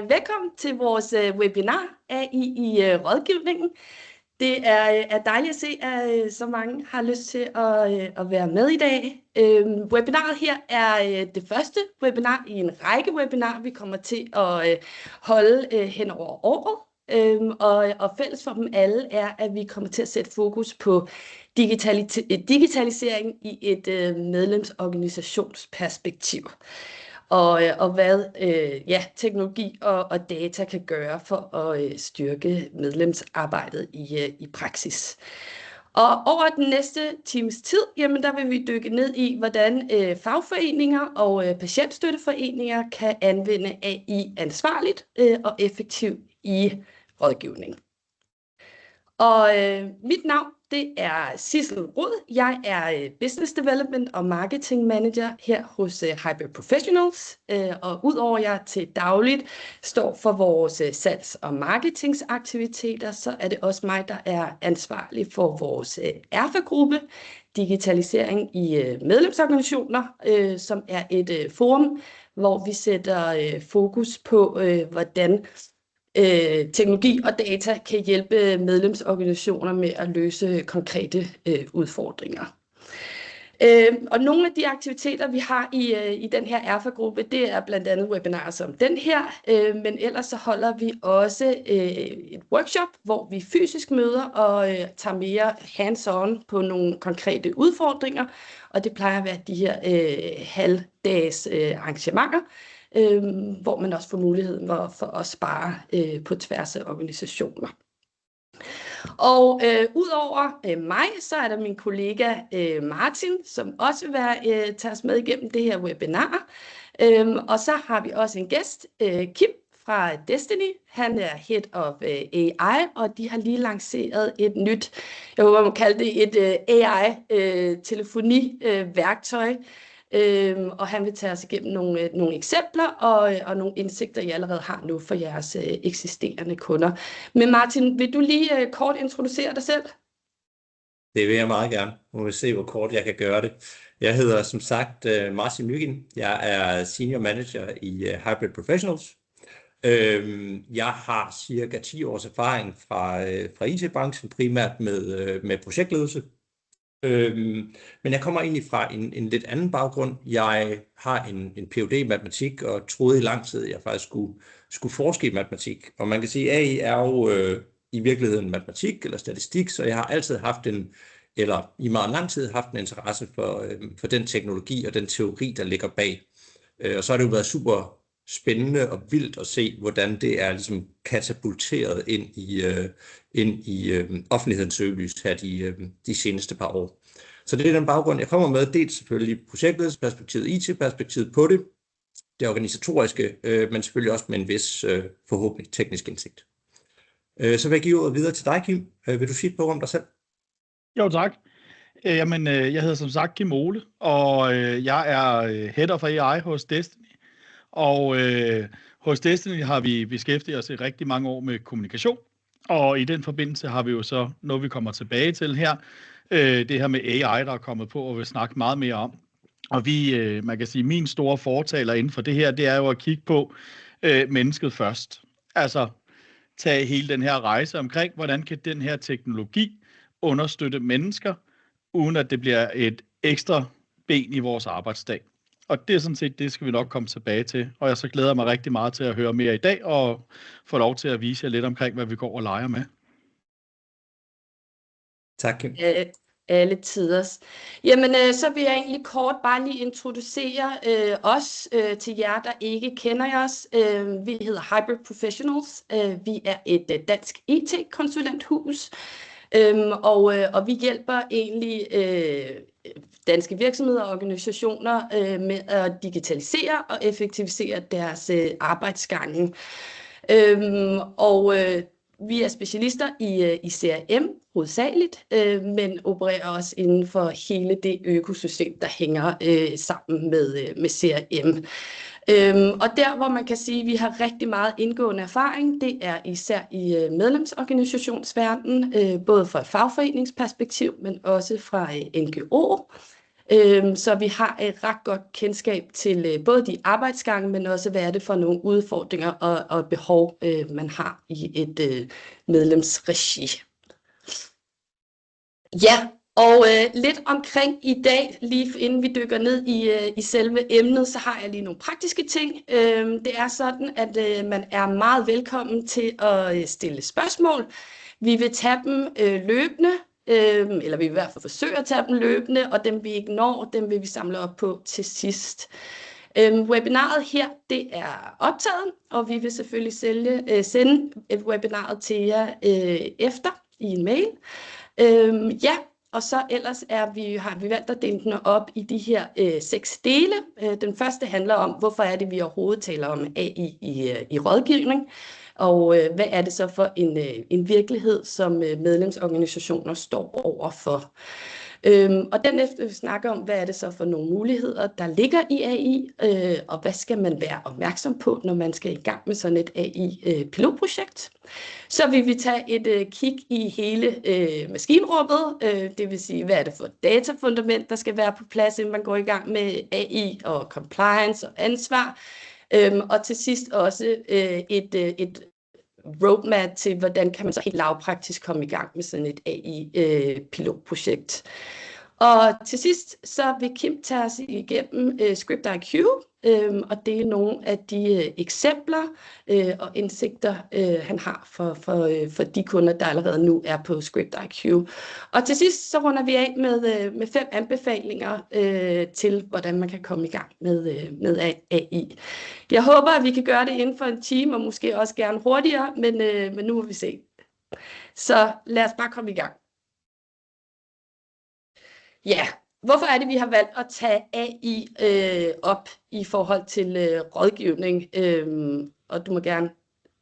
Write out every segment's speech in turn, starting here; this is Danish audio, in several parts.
Velkommen til vores webinar i rådgivningen. Det er dejligt at se, at så mange har lyst til at være med i dag. Webinaret her er det første webinar i en række webinarer, vi kommer til at holde hen over året. Og fælles for dem alle er, at vi kommer til at sætte fokus på digitalisering i et medlemsorganisationsperspektiv. Og hvad teknologi og data kan gøre for at styrke medlemsarbejdet i praksis. Og over den næste times tid, jamen der vil vi dykke ned i, hvordan fagforeninger og patientstøtteforeninger kan anvende AI ansvarligt og effektivt i rådgivning. Og mit navn, det er Sissel Rud. Jeg er Business Development og Marketing Manager her hos Hybrid Professionals. Og udover jeg til dagligt står for vores salgs- og marketingsaktiviteter, så er det også mig, der er ansvarlig for vores ERFA-gruppe, digitalisering i medlemsorganisationer, som er et forum, hvor vi sætter fokus på, hvordan teknologi og data kan hjælpe medlemsorganisationer med at løse konkrete udfordringer. Og nogle af de aktiviteter, vi har i den her ERFA-gruppe, det er blandt andet webinarer som den her, men ellers så holder vi også et workshop, hvor vi fysisk møder og tager mere hands-on på nogle konkrete udfordringer, og det plejer at være de her halvdages arrangementer, hvor man også får muligheden for at spare på tværs af organisationer. Og udover mig, så er der min kollega Martin, som også vil tage os med igennem det her webinar. Og så har vi også en gæst, Kim fra Destiny. Han er Head of AI, og de har lige lanceret et nyt, jeg håber man kalder det et AI-telefoni-værktøj. Og han vil tage os igennem nogle eksempler og nogle indsigter, I allerede har nu for jeres eksisterende kunder. Men Martin, vil du lige kort introducere dig selv? Det vil jeg meget gerne. Nu vil vi se, hvor kort jeg kan gøre det. Jeg hedder som sagt Martin Nygin. Jeg er Senior Manager i Hybrid Professionals. Jeg har cirka 10 års erfaring fra IT-branchen, primært med projektledelse. Men jeg kommer egentlig fra en lidt anden baggrund. Jeg har en Ph.D. i matematik og troede i lang tid, at jeg faktisk skulle forske i matematik. Og man kan sige, at AI er jo i virkeligheden matematik eller statistik, så jeg har altid haft i meget lang tid haft en interesse for den teknologi og den teori, der ligger bag. Og så har det jo været super spændende og vildt at se, hvordan det er ligesom katapulteret ind i offentlighedens søgelys her de seneste par år. Så det er den baggrund, jeg kommer med. Dels selvfølgelig projektledelsesperspektivet, IT-perspektivet på det organisatoriske, men selvfølgelig også med en vis forhåbentlig teknisk indsigt. Så vil jeg give ordet videre til dig, Kim. Vil du sige et par ord om dig selv? Jo, tak. Jamen, jeg hedder som sagt Kim Ole, og jeg er Head of AI hos Destiny. Og hos Destiny har vi beskæftiget os i rigtig mange år med kommunikation, og i den forbindelse har vi jo så noget, vi kommer tilbage til her, det her med AI, der er kommet på og vil snakke meget mere om. Og man kan sige, min store fortaler inden for det her, det er jo at kigge på mennesket først. Altså tage hele den her rejse omkring, hvordan kan den her teknologi understøtte mennesker, uden at det bliver et ekstra ben i vores arbejdsdag. Og det er sådan set, det skal vi nok komme tilbage til. Og jeg så glæder mig rigtig meget til at høre mere i dag, og få lov til at vise jer lidt omkring, hvad vi går og leger med. Tak, Kim. Alle tiders. Jamen, så vil jeg egentlig kort bare lige introducere os til jer, der ikke kender os. Vi hedder Hybrid Professionals. Vi er et dansk IT-konsulenthus. Og vi hjælper egentlig danske virksomheder og organisationer med at digitalisere og effektivisere deres arbejdsgange. Vi er specialister i CRM hovedsageligt, men opererer også inden for hele det økosystem, der hænger sammen med CRM. Og der, hvor man kan sige, at vi har rigtig meget indgående erfaring, det er især i medlemsorganisationsverdenen, både fra et fagforeningsperspektiv, men også fra NGO. Så vi har et ret godt kendskab til både de arbejdsgange, men også hvad er det for nogle udfordringer og behov, man har i et medlemsregi. Ja, og lidt omkring i dag, lige inden vi dykker ned i selve emnet, så har jeg lige nogle praktiske ting. Det er sådan, at man er meget velkommen til at stille spørgsmål. Vi vil tage dem løbende, eller vi vil i hvert fald forsøge at tage dem løbende, og dem vi ikke når, dem vil vi samle op på til sidst. Webinaret her, det er optaget, og vi vil selvfølgelig sende et webinaret til jer efter i en mail. Ja, og så ellers har vi valgt at dele den op i de her 6 dele. Den første handler om, hvorfor er det, vi overhovedet taler om AI i rådgivning, og hvad er det så for en virkelighed, som medlemsorganisationer står overfor. Og den efter vi snakker om, hvad er det så for nogle muligheder, der ligger i AI, og hvad skal man være opmærksom på, når man skal i gang med sådan et AI-pilotprojekt. Så vil vi tage et kig i hele maskinrummet, det vil sige, hvad er det for et datafundament, der skal være på plads, inden man går i gang med AI og compliance og ansvar. Og til sidst også et roadmap til, hvordan kan man så helt lavpraktisk komme i gang med sådan et AI-pilotprojekt. Og til sidst så vil Kim tage os igennem ScriptIQ og dele nogle af de eksempler og indsigter, han har for de kunder, der allerede nu er på ScriptIQ. Og til sidst så runder vi af med 5 anbefalinger til, hvordan man kan komme i gang med AI. Jeg håber, at vi kan gøre det inden for en time, og måske også gerne hurtigere, men nu må vi se. Så lad os bare komme i gang. Ja, hvorfor er det, vi har valgt at tage AI op i forhold til rådgivning? Og du må gerne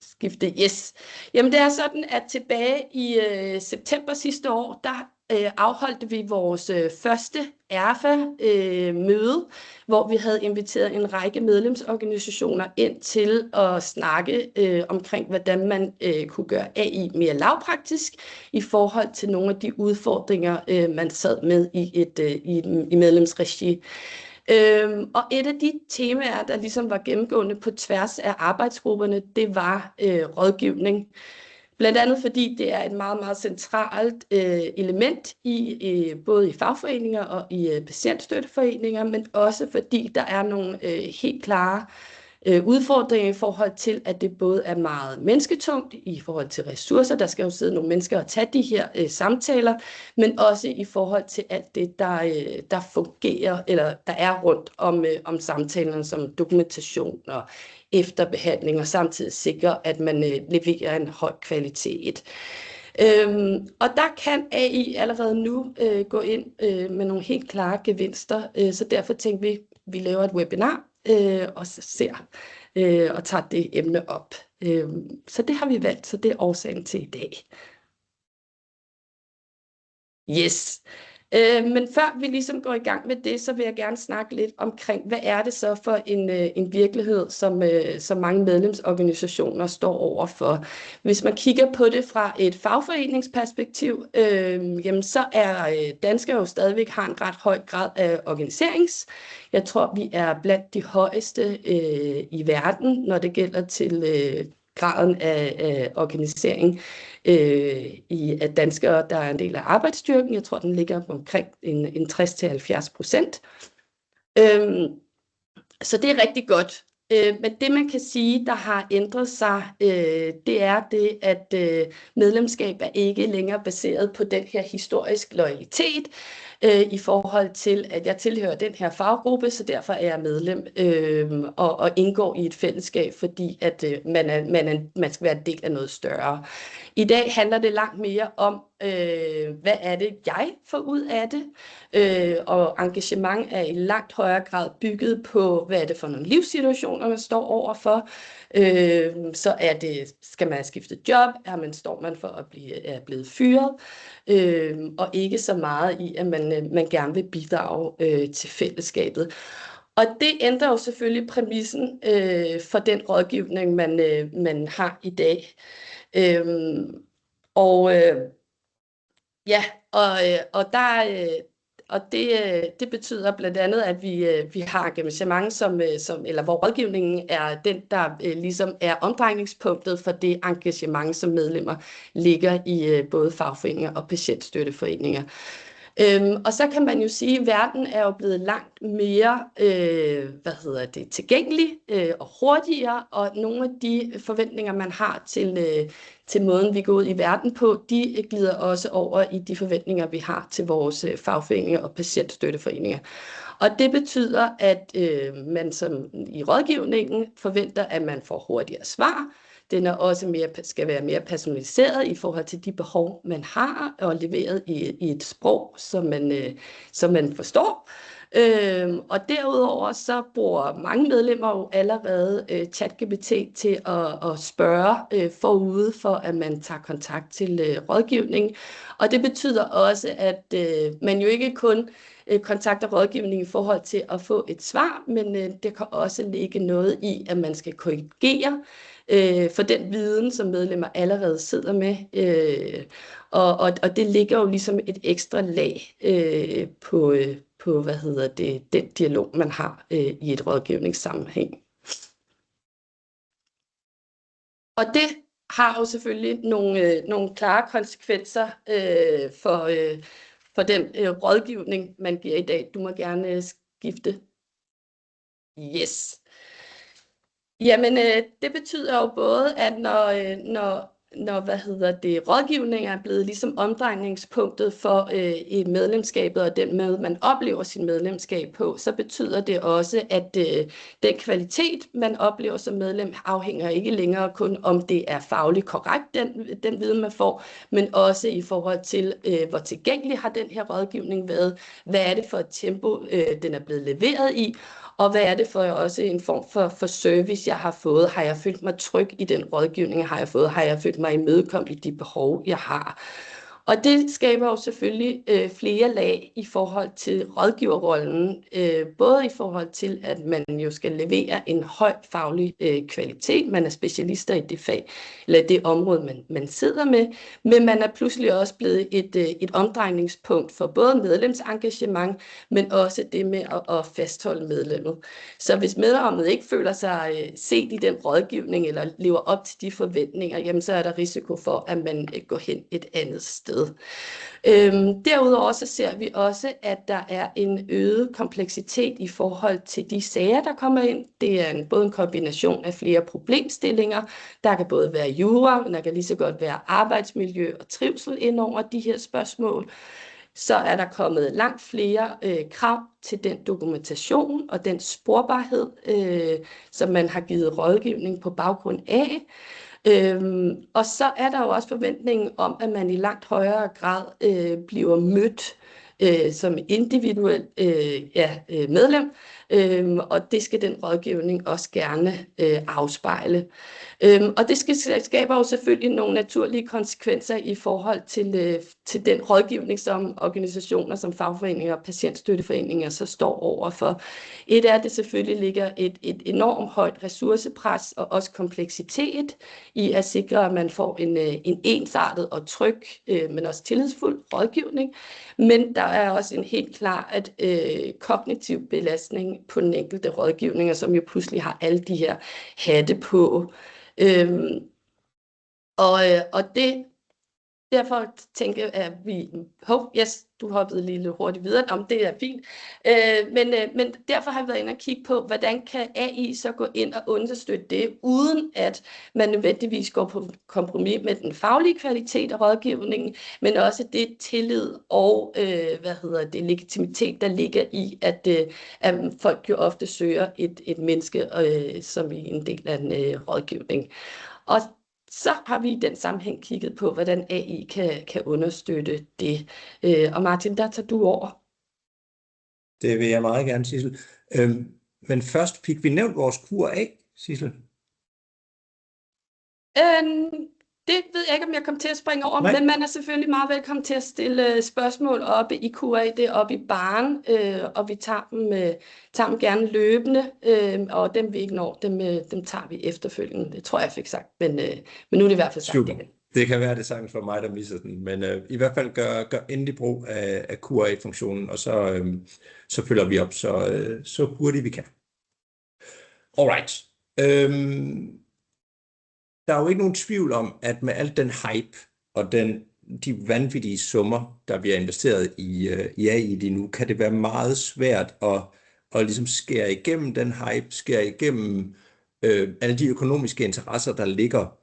skifte yes. Jamen det er sådan, at tilbage i september sidste år, der afholdte vi vores første ERFA-møde, hvor vi havde inviteret en række medlemsorganisationer ind til at snakke omkring, hvordan man kunne gøre AI mere lavpraktisk i forhold til nogle af de udfordringer, man sad med i medlemsregi. Og et af de temaer, der ligesom var gennemgående på tværs af arbejdsgrupperne, det var rådgivning. Blandt andet fordi det er et meget, meget centralt element både i fagforeninger og i patientstøtteforeninger, men også fordi der er nogle helt klare udfordringer i forhold til, at det både er meget mennesketungt i forhold til ressourcer. Der skal jo sidde nogle mennesker og tage de her samtaler, men også i forhold til alt det, der fungerer, eller der er rundt om samtalerne, som dokumentation og efterbehandling, og samtidig sikre, at man leverer en høj kvalitet. Og der kan AI allerede nu gå ind med nogle helt klare gevinster, så derfor tænkte vi laver et webinar, og ser og tager det emne op. Så det har vi valgt, så det er årsagen til i dag. Yes. Men før vi ligesom går i gang med det, så vil jeg gerne snakke lidt omkring, hvad er det så for en virkelighed, som mange medlemsorganisationer står overfor. Hvis man kigger på det fra et fagforeningsperspektiv, jamen så er danskere jo stadigvæk har en ret høj grad af organiserings. Jeg tror, vi er blandt de højeste i verden, når det gælder til graden af organisering af danskere, der er en del af arbejdsstyrken. Jeg tror, den ligger omkring en 60-70%. Så det er rigtig godt. Men det, man kan sige, der har ændret sig, det er det, at medlemskab er ikke længere baseret på den her historisk loyalitet, i forhold til, at jeg tilhører den her faggruppe, så derfor er jeg medlem og indgår i et fællesskab, fordi at man skal være en del af noget større. I dag handler det langt mere om, hvad er det, jeg får ud af det, og engagement er i langt højere grad bygget på, hvad er det for nogle livssituationer, man står overfor. Så er det, skal man have skiftet job, står man for at er blevet fyret, og ikke så meget i, at man gerne vil bidrage til fællesskabet. Og det ændrer jo selvfølgelig præmissen for den rådgivning, man har i dag. Og der og det betyder blandt andet, at vi har engagement, eller hvor rådgivningen er den, der ligesom er omdrejningspunktet for det engagement, som medlemmer ligger i både fagforeninger og patientstøtteforeninger. Og så kan man jo sige, at verden er jo blevet langt mere tilgængelig og hurtigere, og nogle af de forventninger, man har til måden, vi går ud i verden på, de glider også over i de forventninger, vi har til vores fagforeninger og patientstøtteforeninger. Og det betyder, at man som i rådgivningen forventer, at man får hurtigere svar. Den er også skal være mere personaliseret i forhold til de behov, man har, og leveret i et sprog, som man forstår. Og derudover så bruger mange medlemmer jo allerede ChatGPT til at spørge forud for, at man tager kontakt til rådgivning. Og det betyder også, at man jo ikke kun kontakter rådgivning i forhold til at få et svar, men det kan også ligge noget i, at man skal korrigere for den viden, som medlemmer allerede sidder med. Og det ligger jo ligesom et ekstra lag på den dialog, man har i et rådgivningssammenhæng. Og det har jo selvfølgelig nogle klare konsekvenser for den rådgivning, man giver i dag. Du må gerne skifte. Yes. Jamen, det betyder jo både, at når rådgivning er blevet ligesom omdrejningspunktet for medlemskabet og den måde, man oplever sin medlemskab på, så betyder det også, at den kvalitet, man oplever som medlem, afhænger ikke længere kun om det er fagligt korrekt, den viden, man får, men også i forhold til, hvor tilgængelig har den her rådgivning været, hvad er det for et tempo, den er blevet leveret i, og hvad er det for også en form for service, jeg har fået? Har jeg følt mig tryg i den rådgivning, har jeg følt mig imødekommet i de behov, jeg har? Og det skaber jo selvfølgelig flere lag i forhold til rådgiverrollen, både i forhold til, at man jo skal levere en høj faglig kvalitet, man er specialister i det fag, eller det område, man sidder med, men man er pludselig også blevet et omdrejningspunkt for både medlemsengagement, men også det med at fastholde medlemmet. Så hvis medlemmet ikke føler sig set i den rådgivning, eller lever op til de forventninger, jamen så er der risiko for, at man går hen et andet sted. Derudover så ser vi også, at der er en øget kompleksitet i forhold til de sager, der kommer ind. Det er både en kombination af flere problemstillinger. Der kan både være jura, men der kan lige så godt være arbejdsmiljø og trivsel ind over de her spørgsmål. Så er der kommet langt flere krav til den dokumentation og den sporbarhed, som man har givet rådgivning på baggrund af. Og så er der jo også forventningen om, at man i langt højere grad bliver mødt som individuel medlem, og det skal den rådgivning også gerne afspejle. Og det skaber jo selvfølgelig nogle naturlige konsekvenser i forhold til den rådgivning, som organisationer som fagforeninger og patientstøtteforeninger så står overfor. Et er, at det selvfølgelig ligger et enormt højt ressourcepres og også kompleksitet i at sikre, at man får en ensartet og tryg, men også tillidsfuld rådgivning. Men der er også en helt klar kognitiv belastning på den enkelte rådgivninger, som jo pludselig har alle de her hatte på. Og derfor tænker jeg, at du hoppede lige lidt hurtigt videre, om det er fint. Men derfor har vi været inde og kigge på, hvordan kan AI så gå ind og understøtte det, uden at man nødvendigvis går på kompromis med den faglige kvalitet af rådgivningen, men også det tillid og legitimitet, der ligger i, at folk jo ofte søger et menneske, som er en del af en rådgivning. Og så har vi i den sammenhæng kigget på, hvordan AI kan understøtte det. Og Martin, der tager du over. Det vil jeg meget gerne, Sissel. Men først fik vi nævnt vores QA, Sissel. Det ved jeg ikke, om jeg kom til at springe over, men man er selvfølgelig meget velkommen til at stille spørgsmål oppe i QA, det er oppe i baren, og vi tager dem gerne løbende, og dem vi ikke når, dem tager vi efterfølgende. Det tror jeg fik sagt, men nu er det i hvert fald sagt igen. Det kan være det sagtens for mig, der misser den, men i hvert fald gør endelig brug af QA-funktionen, og så følger vi op så hurtigt vi kan. Alright. Der er jo ikke nogen tvivl om, at med al den hype og de vanvittige summer, der bliver investeret i AI lige nu, kan det være meget svært at ligesom skære igennem den hype, skære igennem alle de økonomiske interesser, der ligger,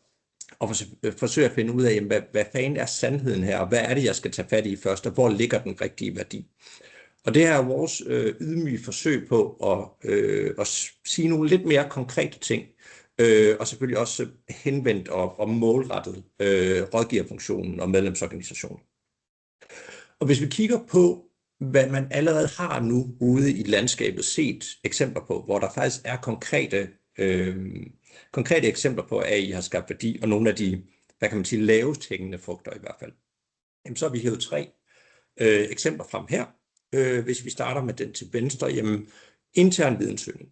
og forsøge at finde ud af, hvad fanden er sandheden her, og hvad er det, jeg skal tage fat i først, og hvor ligger den rigtige værdi. Og det her er vores ydmyge forsøg på at sige nogle lidt mere konkrete ting, og selvfølgelig også henvendt og målrettet rådgiverfunktionen og medlemsorganisationen. Og hvis vi kigger på, hvad man allerede har nu ude i landskabet set eksempler på, hvor der faktisk er konkrete eksempler på, at AI har skabt værdi, og nogle af de, hvad kan man sige, lavest hængende frugter i hvert fald. Jamen, så har vi hævet 3 eksempler frem her. Hvis vi starter med den til venstre, jamen, intern videnssøgning.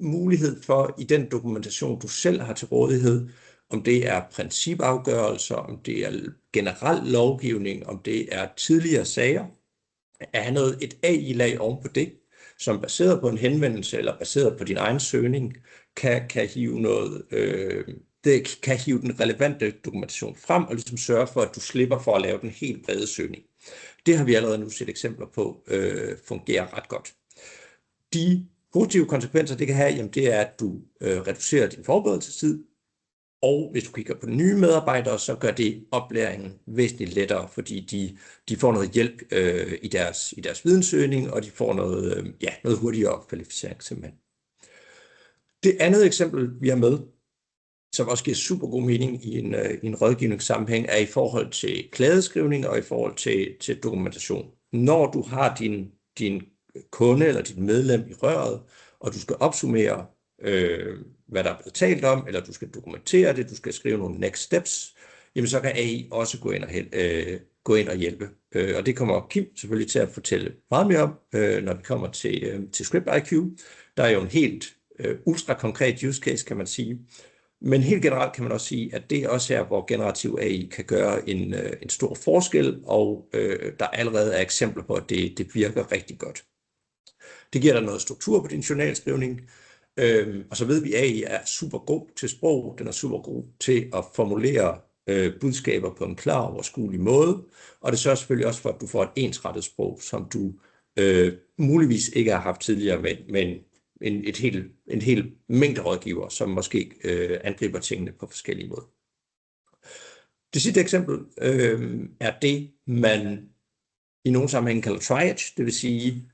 Mulighed for i den dokumentation, du selv har til rådighed, om det er principafgørelser, om det er generel lovgivning, om det er tidligere sager, at have et AI-lag oven på det, som baseret på en henvendelse eller baseret på din egen søgning, kan hive det kan hive den relevante dokumentation frem og ligesom sørge for, at du slipper for at lave den helt brede søgning. Det har vi allerede nu set eksempler på fungerer ret godt. De positive konsekvenser, det kan have, jamen det er, at du reducerer din forberedelsestid, og hvis du kigger på nye medarbejdere, så gør det oplæringen væsentligt lettere, fordi de får noget hjælp i deres videnssøgning, og de får noget hurtigere opkvalificering simpelthen. Det andet eksempel, vi har med, som også giver super god mening i en rådgivningssammenhæng, er i forhold til kladeskrivning og i forhold til dokumentation. Når du har din kunde eller dit medlem i røret, og du skal opsummere, hvad der er blevet talt om, eller du skal dokumentere det, du skal skrive nogle next steps, jamen så kan AI også gå ind og hjælpe. Og det kommer Kim selvfølgelig til at fortælle meget mere om, når vi kommer til ScriptIQ. Der er jo en helt ultra konkret use case, kan man sige. Men helt generelt kan man også sige, at det er også her, hvor generativ AI kan gøre en stor forskel, og der allerede er eksempler på, at det virker rigtig godt. Det giver dig noget struktur på din journalskrivning, og så ved vi, at AI er super god til sprog, den er super god til at formulere budskaber på en klar og overskuelig måde, og det sørger selvfølgelig også for, at du får et ensrettet sprog, som du muligvis ikke har haft tidligere med en hel mængde rådgiver, som måske angriber tingene på forskellige måder. Det sidste eksempel er det, man i nogle sammenhænge kalder triage, det vil sige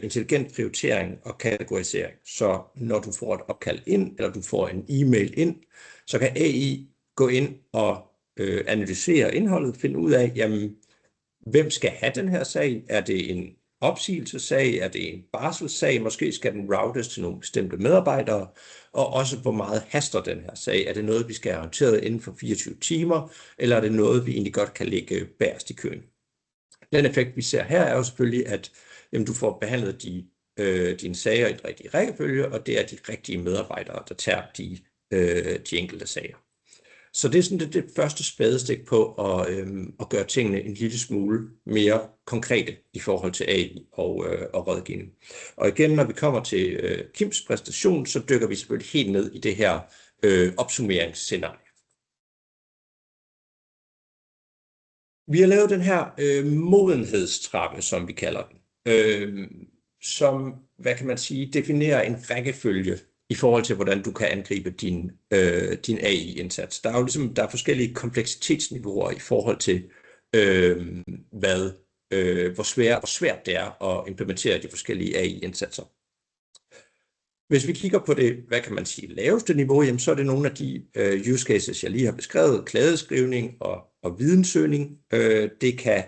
intelligent prioritering og kategorisering. Så når du får et opkald ind, eller du får en e-mail ind, så kan AI gå ind og analysere indholdet, finde ud af, jamen, hvem skal have den her sag? Er det en opsigelsessag? Er det en barselssag? Måske skal den routes til nogle bestemte medarbejdere, og også hvor meget haster den her sag. Er det noget, vi skal have håndteret inden for 24 timer, eller er det noget, vi egentlig godt kan lægge bagerst i køen? Den effekt, vi ser her, er jo selvfølgelig, at jamen, du får behandlet dine sager i den rigtige rækkefølge, og det er de rigtige medarbejdere, der tager de enkelte sager. Så det er sådan det første spadestik på at gøre tingene en lille smule mere konkrete i forhold til AI og rådgivning. Og igen, når vi kommer til Kims præstation, så dykker vi selvfølgelig helt ned i det her opsummeringsscenarie. Vi har lavet den her modenhedstrappe, som vi kalder den, som, hvad kan man sige, definerer en rækkefølge i forhold til, hvordan du kan angribe din AI-indsats. Der er forskellige kompleksitetsniveauer i forhold til, hvor svært det er at implementere de forskellige AI-indsatser. Hvis vi kigger på det, hvad kan man sige, laveste niveau, jamen, så er det nogle af de use cases, jeg lige har beskrevet, kladeskrivning og videnssøgning. Det kan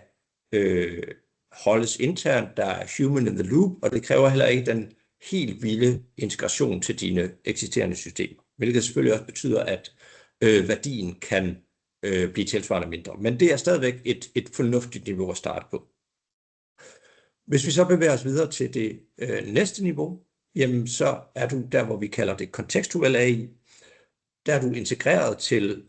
holdes internt, der er human in the loop, og det kræver heller ikke den helt vilde integration til dine eksisterende systemer, hvilket selvfølgelig også betyder, at værdien kan blive tilsvarende mindre. Men det er stadigvæk et fornuftigt niveau at starte på. Hvis vi så bevæger os videre til det næste niveau, jamen så er du der, hvor vi kalder det contextual AI. Der er du integreret til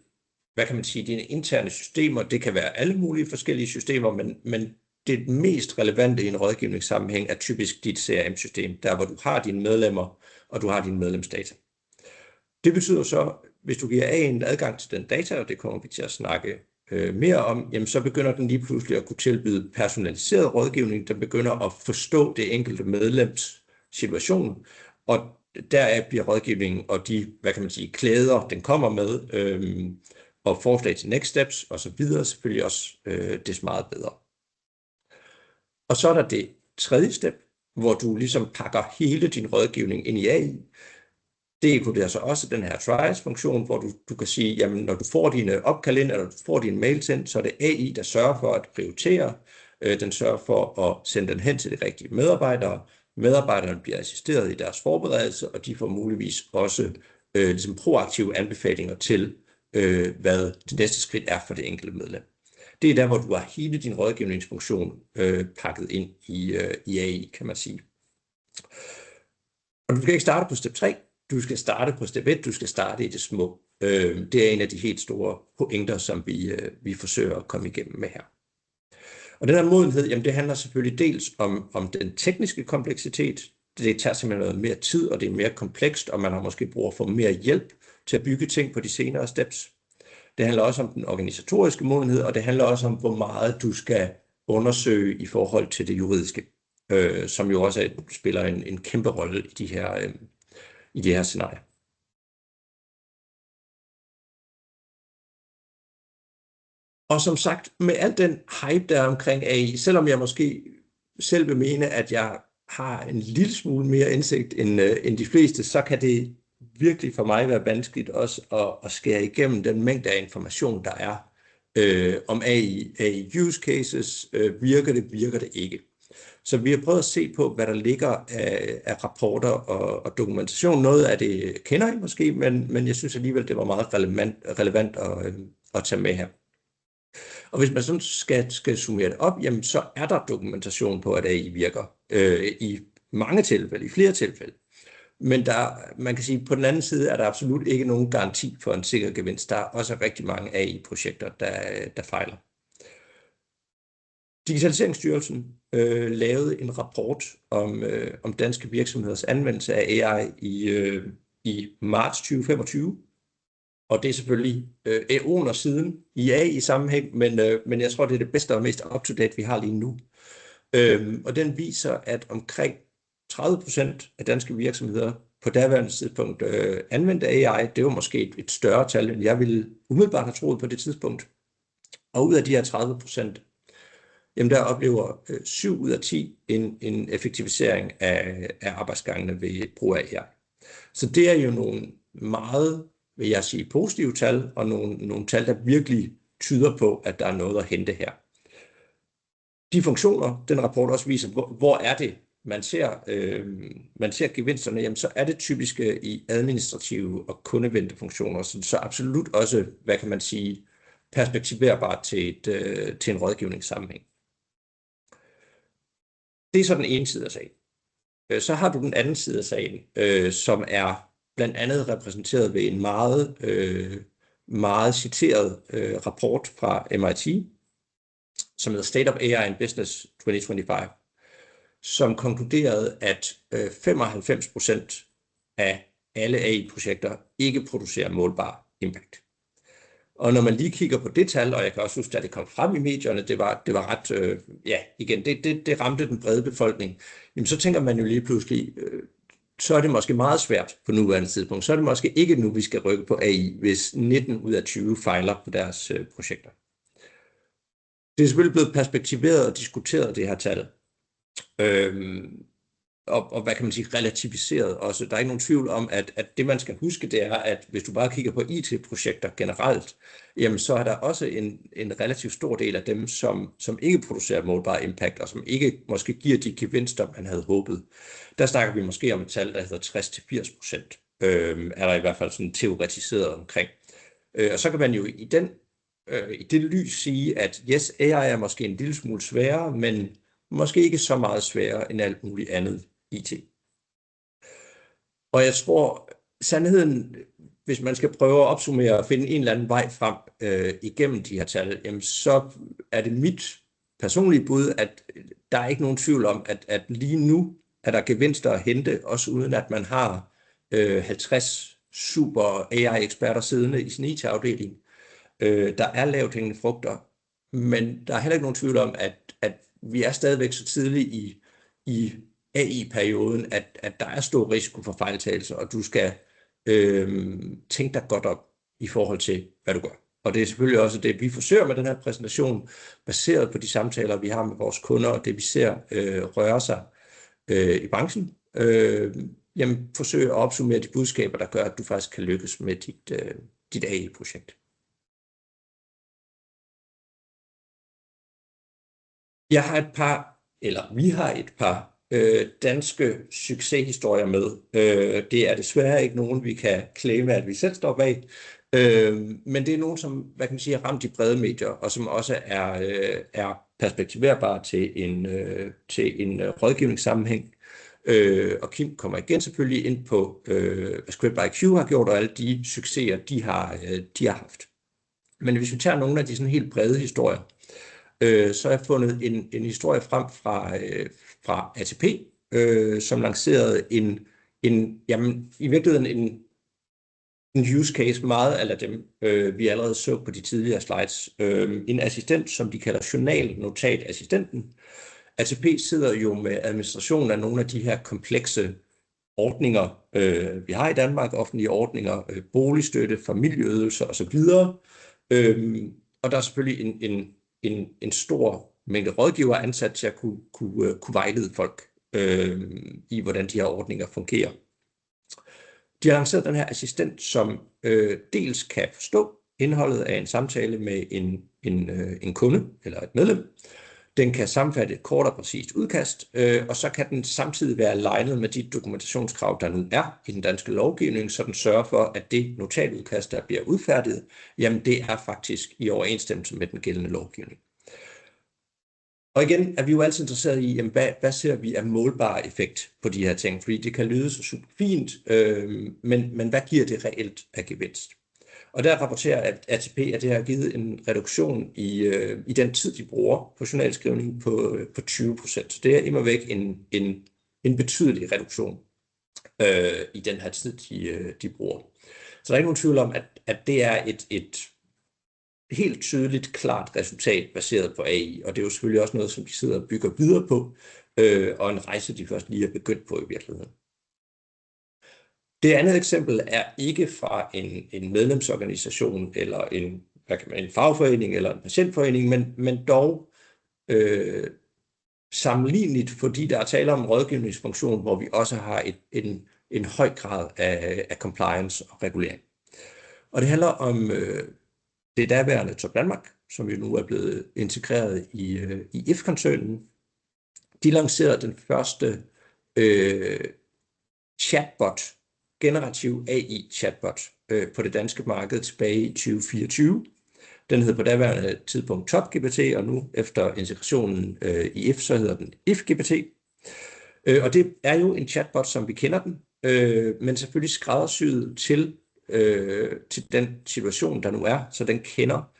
hvad kan man sige, dine interne systemer. Det kan være alle mulige forskellige systemer, men det mest relevante i en rådgivningssammenhæng er typisk dit CRM-system, der hvor du har dine medlemmer, og du har dine medlemsdata. Det betyder så, hvis du giver en adgang til den data, og det kommer vi til at snakke mere om, jamen så begynder den lige pludselig at kunne tilbyde personaliseret rådgivning, der begynder at forstå det enkelte medlems situation, og deraf bliver rådgivningen og de, hvad kan man sige, klæder, den kommer med, og forslag til next steps og så videre, selvfølgelig også det meget bedre. Og så er der det tredje step, hvor du ligesom pakker hele din rådgivning ind i AI. Det inkluderer så også den her triage-funktion, hvor du kan sige, jamen når du får dine opkald ind, eller du får dine mails ind, så er det AI, der sørger for at prioritere. Den sørger for at sende den hen til de rigtige medarbejdere. Medarbejderne bliver assisteret i deres forberedelse, og de får muligvis også ligesom proaktive anbefalinger til, hvad det næste skridt er for det enkelte medlem. Det er der, hvor du har hele din rådgivningsfunktion pakket ind i AI, kan man sige. Og du skal ikke starte på step 3, du skal starte på step 1, du skal starte i det små. Det er en af de helt store pointer, som vi forsøger at komme igennem med her. Og den her modenhed, jamen det handler selvfølgelig dels om den tekniske kompleksitet. Det tager simpelthen noget mere tid, og det er mere komplekst, og man har måske brug for mere hjælp til at bygge ting på de senere steps. Det handler også om den organisatoriske modenhed, og det handler også om, hvor meget du skal undersøge i forhold til det juridiske, som jo også spiller en kæmpe rolle i de her scenarier. Og som sagt, med al den hype, der er omkring AI, selvom jeg måske selv vil mene, at jeg har en lille smule mere indsigt end de fleste, så kan det virkelig for mig være vanskeligt også at skære igennem den mængde af information, der er om AI use cases. Virker det ikke? Så vi har prøvet at se på, hvad der ligger af rapporter og dokumentation. Noget af det kender I måske, men jeg synes alligevel, det var meget relevant at tage med her. Og hvis man sådan skal summere det op, jamen så er der dokumentation på, at AI virker i mange tilfælde, i flere tilfælde. Men man kan sige, at på den anden side er der absolut ikke nogen garanti for en sikker gevinst. Der er også rigtig mange AI-projekter, der fejler. Digitaliseringsstyrelsen lavede en rapport om danske virksomheders anvendelse af AI i marts 2025. Og det er selvfølgelig æoner siden i AI-sammenhæng, men jeg tror, det er det bedste og mest up-to-date, vi har lige nu. Og den viser, at omkring 30% af danske virksomheder på daværende tidspunkt anvendte AI. Det var måske et større tal, end jeg ville umiddelbart have troet på det tidspunkt. Og ud af de her 30%, jamen der oplever 7 ud af 10 en effektivisering af arbejdsgangene ved brug af AI. Så det er jo nogle meget, vil jeg sige, positive tal, og nogle tal, der virkelig tyder på, at der er noget at hente her. De funktioner, den rapport også viser, hvor er det, man ser gevinsterne, jamen så er det typisk i administrative og kundevendte funktioner, så absolut også, hvad kan man sige, perspektiverbart til en rådgivningssammenhæng. Det er så den ene side af sagen. Så har du den anden side af sagen, som er blandt andet repræsenteret ved en meget citeret rapport fra MIT, som hedder State of AI in Business 2025, som konkluderede, at 95% af alle AI-projekter ikke producerer målbar impact. Og når man lige kigger på det tal, og jeg kan også huske, at det kom frem i medierne, det var ret, igen, det ramte den brede befolkning, jamen så tænker man jo lige pludselig, så er det måske meget svært på nuværende tidspunkt. Så er det måske ikke nu, vi skal rykke på AI, hvis 19 ud af 20 fejler på deres projekter. Det er selvfølgelig blevet perspektiveret og diskuteret, det her tal. Og hvad kan man sige, relativiseret også. Der er ikke nogen tvivl om, at det man skal huske, det er, at hvis du bare kigger på IT-projekter generelt, jamen så er der også en relativt stor del af dem, som ikke producerer målbar impact, og som ikke måske giver de gevinster, man havde håbet. Der snakker vi måske om et tal, der hedder 60-80%, er der i hvert fald sådan teoretiseret omkring. Og så kan man jo i det lys sige, at yes, AI er måske en lille smule sværere, men måske ikke så meget sværere end alt muligt andet IT. Og jeg tror, sandheden hvis man skal prøve at opsummere og finde en eller anden vej frem igennem de her tal, jamen, så er det mit personlige bud, at der er ikke nogen tvivl om, at lige nu er der gevinster at hente, også uden at man har 50 super AI-eksperter siddende i sin IT-afdeling. Der er lavt hængende frugter, men der er heller ikke nogen tvivl om, at vi er stadigvæk så tidligt i AI-perioden, at der er stor risiko for fejltagelser, og du skal tænke dig godt op i forhold til, hvad du gør. Og det er selvfølgelig også det, vi forsøger med den her præsentation, baseret på de samtaler, vi har med vores kunder, og det vi ser røre sig i branchen. Jamen, forsøge at opsummere de budskaber, der gør, at du faktisk kan lykkes med dit AI-projekt. Vi har et par danske succeshistorier med. Det er desværre ikke nogen, vi kan claime, at vi selv står bag. Men det er nogen, som har ramt de brede medier, og som også er perspektiverbare til en rådgivningssammenhæng. Og Kim kommer igen selvfølgelig ind på, hvad ScriptIQ har gjort, og alle de succeser, de har haft. Men hvis vi tager nogle af de sådan helt brede historier, så har jeg fundet en historie frem fra ATP, som lancerede i virkeligheden en use case meget af dem, vi allerede så på de tidligere slides. En assistent, som de kalder journalnotatassistenten. ATP sidder jo med administration af nogle af de her komplekse ordninger, vi har i Danmark, offentlige ordninger, boligstøtte, familieydelser osv. Og der er selvfølgelig en stor mængde rådgiver ansat til at kunne vejlede folk i, hvordan de her ordninger fungerer. De har lanceret den her assistent, som dels kan forstå indholdet af en samtale med en kunde eller et medlem. Den kan sammenfatte et kort og præcist udkast, og så kan den samtidig være alignet med de dokumentationskrav, der nu er i den danske lovgivning, så den sørger for, at det notatudkast, der bliver udfærdiget, jamen det er faktisk i overensstemmelse med den gældende lovgivning. Og igen er vi jo altid interesseret i, jamen, hvad ser vi af målbar effekt på de her ting, fordi det kan lyde så super fint, men hvad giver det reelt af gevinst? Og der rapporterer at ATP, at det har givet en reduktion i den tid, de bruger på journalskrivning på 20%. Så det er immervæk en betydelig reduktion i den her tid, de bruger. Så der er ikke nogen tvivl om, at det er et helt tydeligt, klart resultat baseret på AI, og det er jo selvfølgelig også noget, som de sidder og bygger videre på, og en rejse, de først lige er begyndt på i virkeligheden. Det andet eksempel er ikke fra en medlemsorganisation, eller en fagforening, eller en patientforening, men dog sammenligneligt, fordi der er tale om en rådgivningsfunktion, hvor vi også har en høj grad af compliance og regulering. Og det handler om det daværende Topdanmark, som jo nu er blevet integreret i If-koncernen. De lancerede den første chatbot, generativ AI-chatbot på det danske marked tilbage i 2024. Den hed på daværende tidspunkt TopGPT, og nu efter integrationen i If, så hedder den IfGPT. Og det er jo en chatbot, som vi kender den, men selvfølgelig skræddersyet til den situation, der nu er, så den kender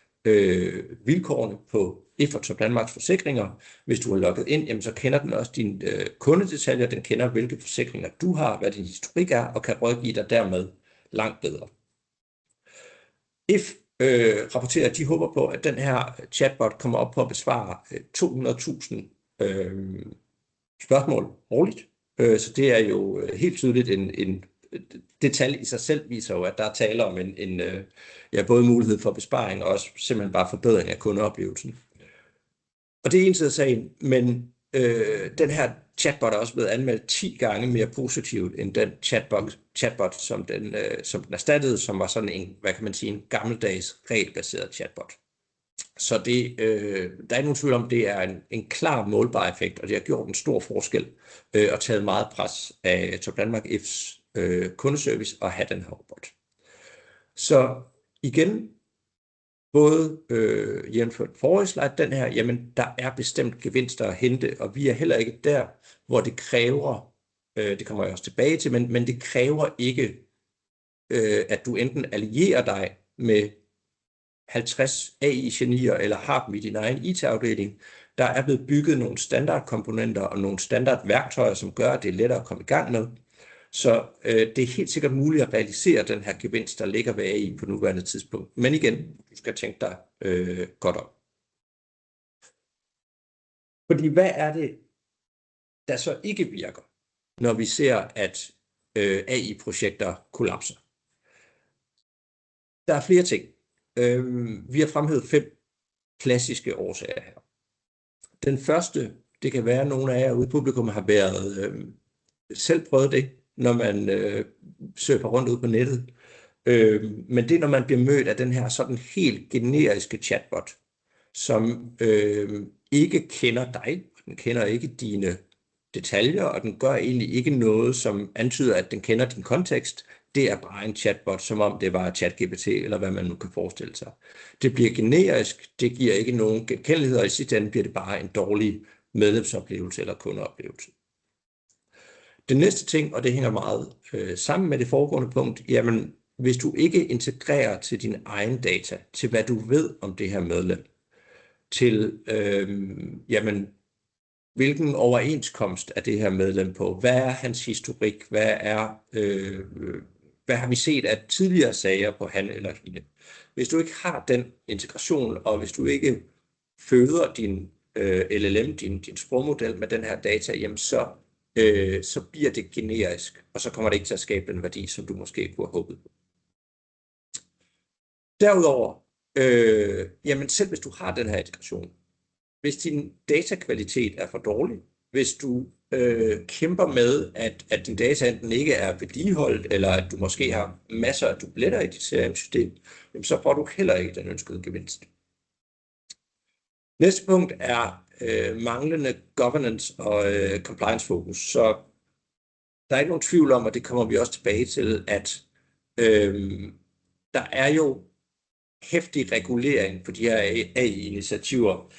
vilkårene på If og Topdanmarks forsikringer. Hvis du har logget ind, jamen, så kender den også dine kundedetaljer, den kender hvilke forsikringer du har, hvad din historik er, og kan rådgive dig dermed langt bedre. If rapporterer, at de håber på, at den her chatbot kommer op på at besvare 200.000 spørgsmål årligt. Så det er jo helt tydeligt det tal i sig selv viser jo, at der er tale om både mulighed for besparing og også simpelthen bare forbedring af kundeoplevelsen. Og det er en side af sagen, men den her chatbot er også blevet anmeldt 10 gange mere positivt end den chatbot som den erstattede, som var sådan en gammeldags regelbaseret chatbot. Så der er nogen tvivl om, det er en klar målbar effekt, og det har gjort en stor forskel og taget meget pres af Topdanmark Ifs kundeservice at have den her robot. Så igen, både jævnført forrige slide, den her, jamen der er bestemt gevinster at hente, og vi er heller ikke der, hvor det kræver, det kommer jeg også tilbage til, men det kræver ikke at du enten allierer dig med 50 AI-genier eller har dem i din egen IT-afdeling. Der er blevet bygget nogle standardkomponenter og nogle standardværktøjer, som gør, at det er lettere at komme i gang med. Så det er helt sikkert muligt at realisere den her gevinst, der ligger ved AI på nuværende tidspunkt. Men igen, du skal tænke dig godt om. Fordi hvad er det, der så ikke virker, når vi ser, at AI-projekter kollapser? Der er flere ting. Vi har fremhævet 5 klassiske årsager her. Den første, det kan være, at nogle af jer ude i publikum har været selv prøvet det, når man surfer rundt ud på nettet. Men det er, når man bliver mødt af den her sådan helt generiske chatbot, som ikke kender dig, den kender ikke dine detaljer, og den gør egentlig ikke noget, som antyder, at den kender din kontekst. Det er bare en chatbot, som om det var ChatGPT, eller hvad man nu kan forestille sig. Det bliver generisk, det giver ikke nogen genkendelighed, og i sidste ende bliver det bare en dårlig medlemsoplevelse eller kundeoplevelse. Den næste ting, og det hænger meget sammen med det foregående punkt, jamen hvis du ikke integrerer til din egen data, til hvad du ved om det her medlem, til jamen hvilken overenskomst er det her medlem på, hvad er hans historik, hvad har vi set af tidligere sager på han eller hende. Hvis du ikke har den integration, og hvis du ikke føder din LLM, din sprogmodel med den her data, jamen så bliver det generisk, og så kommer det ikke til at skabe den værdi, som du måske kunne have håbet på. Derudover, jamen selv hvis du har den her integration, hvis din datakvalitet er for dårlig, hvis du kæmper med, at din data enten ikke er vedligeholdt, eller at du måske har masser af dubletter i dit CRM-system, så får du heller ikke den ønskede gevinst. Næste punkt er manglende governance og compliance-fokus. Så der er ikke nogen tvivl om, og det kommer vi også tilbage til, at der er jo heftig regulering på de her AI-initiativer.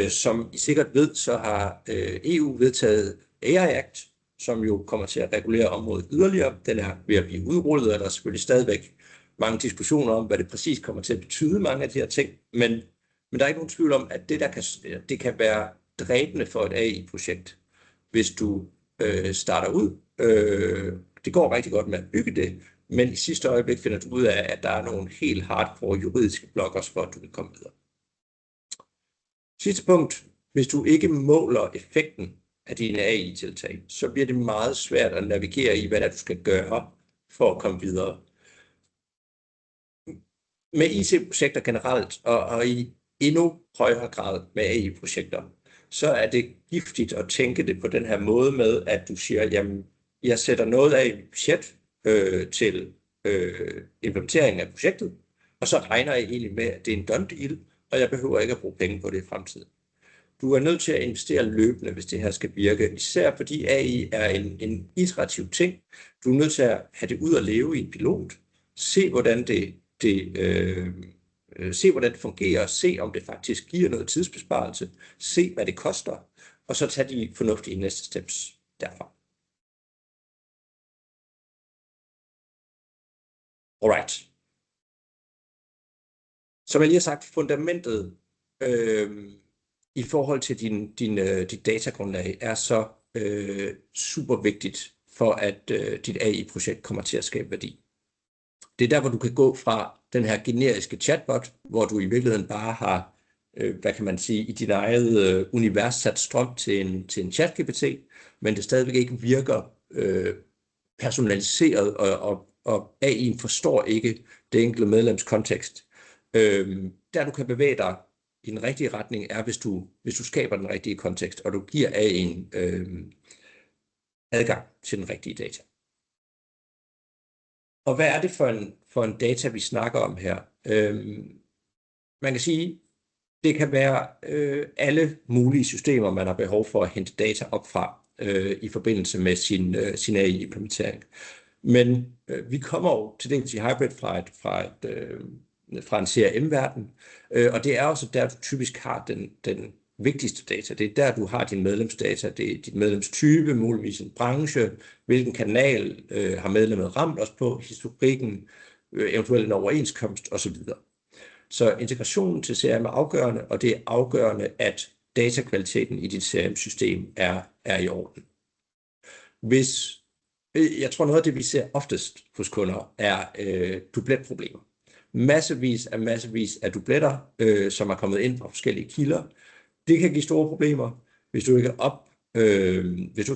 Som I sikkert ved, så har EU vedtaget AI Act, som jo kommer til at regulere området yderligere. Den er ved at blive udrullet, og der er selvfølgelig stadigvæk mange diskussioner om, hvad det præcis kommer til at betyde, mange af de her ting. Men der er ikke nogen tvivl om, at det kan være dræbende for et AI-projekt, hvis du starter ud. Det går rigtig godt med at bygge det, men i sidste øjeblik finder du ud af, at der er nogle helt hardcore juridiske blokkers for, at du kan komme videre. Sidste punkt. Hvis du ikke måler effekten af dine AI-tiltag, så bliver det meget svært at navigere i, hvad der du skal gøre for at komme videre. Med IT-projekter generelt, og i endnu højere grad med AI-projekter, så er det giftigt at tænke det på den her måde med, at du siger, jamen, jeg sætter noget af i budget til implementering af projektet, og så regner jeg egentlig med, at det er en done deal, og jeg behøver ikke at bruge penge på det i fremtiden. Du er nødt til at investere løbende, hvis det her skal virke, især fordi AI er en iterativ ting. Du er nødt til at have det ud og leve i en pilot, se hvordan det fungerer, se om det faktisk giver noget tidsbesparelse, se hvad det koster, og så tage de fornuftige næste steps derfra. Alright. Som jeg lige har sagt, fundamentet i forhold til dit datagrundlag er så super vigtigt for, at dit AI-projekt kommer til at skabe værdi. Det er der, hvor du kan gå fra den her generiske chatbot, hvor du i virkeligheden bare har, hvad kan man sige, i dit eget univers sat strøm til en ChatGPT, men det stadigvæk ikke virker personaliseret, og AI'en forstår ikke det enkelte medlems kontekst. Der du kan bevæge dig i den rigtige retning er, hvis du skaber den rigtige kontekst, og du giver AI'en adgang til den rigtige data. Og hvad er det for en data, vi snakker om her? Man kan sige, det kan være alle mulige systemer, man har behov for at hente data op fra i forbindelse med sin AI-implementering. Men vi kommer jo til dels i hybrid fra en CRM-verden, og det er også der, du typisk har vigtigste data. Det er der, du har din medlemsdata. Det er dit medlemstype, muligvis en branche, hvilken kanal har medlemmet ramt os på, historikken, eventuelt en overenskomst osv. Så integrationen til CRM er afgørende, og det er afgørende, at datakvaliteten i dit CRM-system er i orden. Jeg tror, noget af det, vi ser oftest hos kunder, er dubletproblemer. Massevis af dubletter, som er kommet ind fra forskellige kilder. Det kan give store problemer, hvis du ikke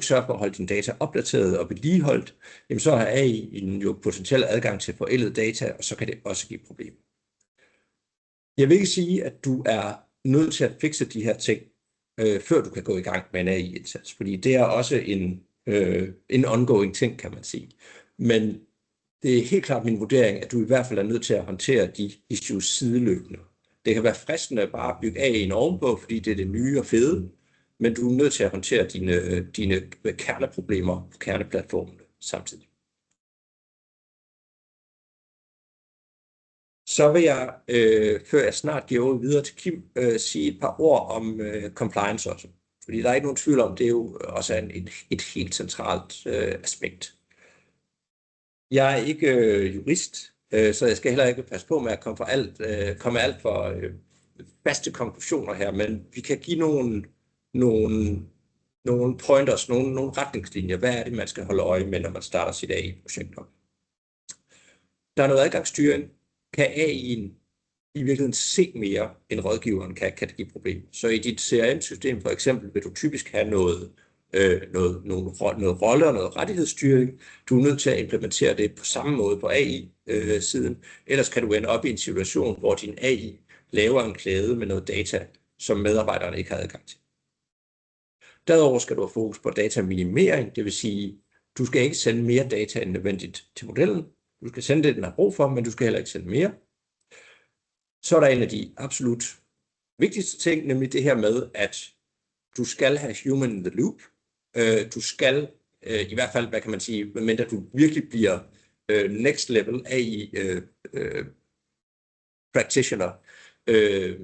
sørger for at holde dine data opdateret og vedligeholdt, jamen så har AI jo potentiel adgang til forældet data, og så kan det også give problemer. Jeg vil ikke sige, at du er nødt til at fikse de her ting, før du kan gå i gang med en AI-indsats, fordi det er også en ongoing ting, kan man sige. Men det er helt klart min vurdering, at du i hvert fald er nødt til at håndtere de issues sideløbende. Det kan være fristende bare at bygge AI'en ovenpå, fordi det er det nye og fede, men du er nødt til at håndtere dine kerneproblemer på kerneplatformene samtidig. Så vil jeg, før jeg snart giver ordet videre til Kim, sige et par ord om compliance også. Fordi der er ikke nogen tvivl om, det er jo også et helt centralt aspekt. Jeg er ikke jurist, så jeg skal heller ikke passe på med at komme alt for faste konklusioner her, men vi kan give nogle pointers, nogle retningslinjer. Hvad er det, man skal holde øje med, når man starter sit AI-projekt op? Der er noget adgangsstyring. Kan AI'en i virkeligheden se mere, end rådgiveren kan det give problemer? Så i dit CRM-system for eksempel vil du typisk have noget rolle og noget rettighedsstyring. Du er nødt til at implementere det på samme måde på AI-siden. Ellers kan du ende op i en situation, hvor din AI laver en klæde med noget data, som medarbejderne ikke har adgang til. Derudover skal du have fokus på dataminimering, det vil sige, du skal ikke sende mere data end nødvendigt til modellen. Du skal sende det, den har brug for, men du skal heller ikke sende mere. Så er der en af de absolut vigtigste ting, nemlig det her med, at du skal have human in the loop. Du skal, i hvert fald, hvad kan man sige, medmindre du virkelig bliver next level AI practitioner,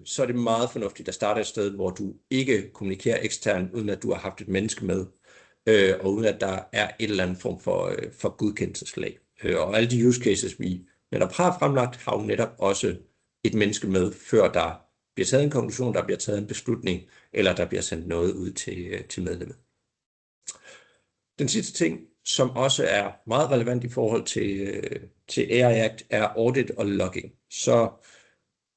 så er det meget fornuftigt at starte et sted, hvor du ikke kommunikerer eksternt, uden at du har haft et menneske med, og uden at der er et eller andet form for godkendelseslag. Og alle de use cases, vi netop har fremlagt, har jo netop også et menneske med, før der bliver taget en konklusion, der bliver taget en beslutning, eller der bliver sendt noget ud til medlemmet. Den sidste ting, som også er meget relevant i forhold til AI Act, er audit og logging. Så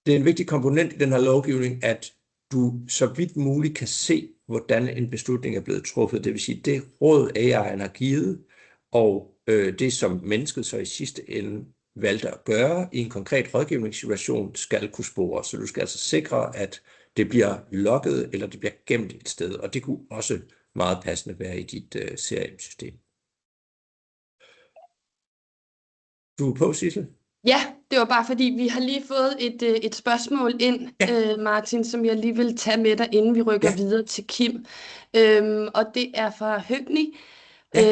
det er en vigtig komponent i den her lovgivning, at du så vidt muligt kan se, hvordan en beslutning er blevet truffet. Det vil sige, det råd AI'en har givet, og det som mennesket så i sidste ende valgte at gøre i en konkret rådgivningssituation, skal kunne spore. Så du skal altså sikre, at det bliver logget, eller det bliver gemt et sted, og det kunne også meget passende være i dit CRM-system. Du er på, Sissel? Ja, det var bare fordi, vi har lige fået et spørgsmål ind, Martin, som jeg lige vil tage med dig, inden vi rykker videre til Kim. Og det er fra Høgni.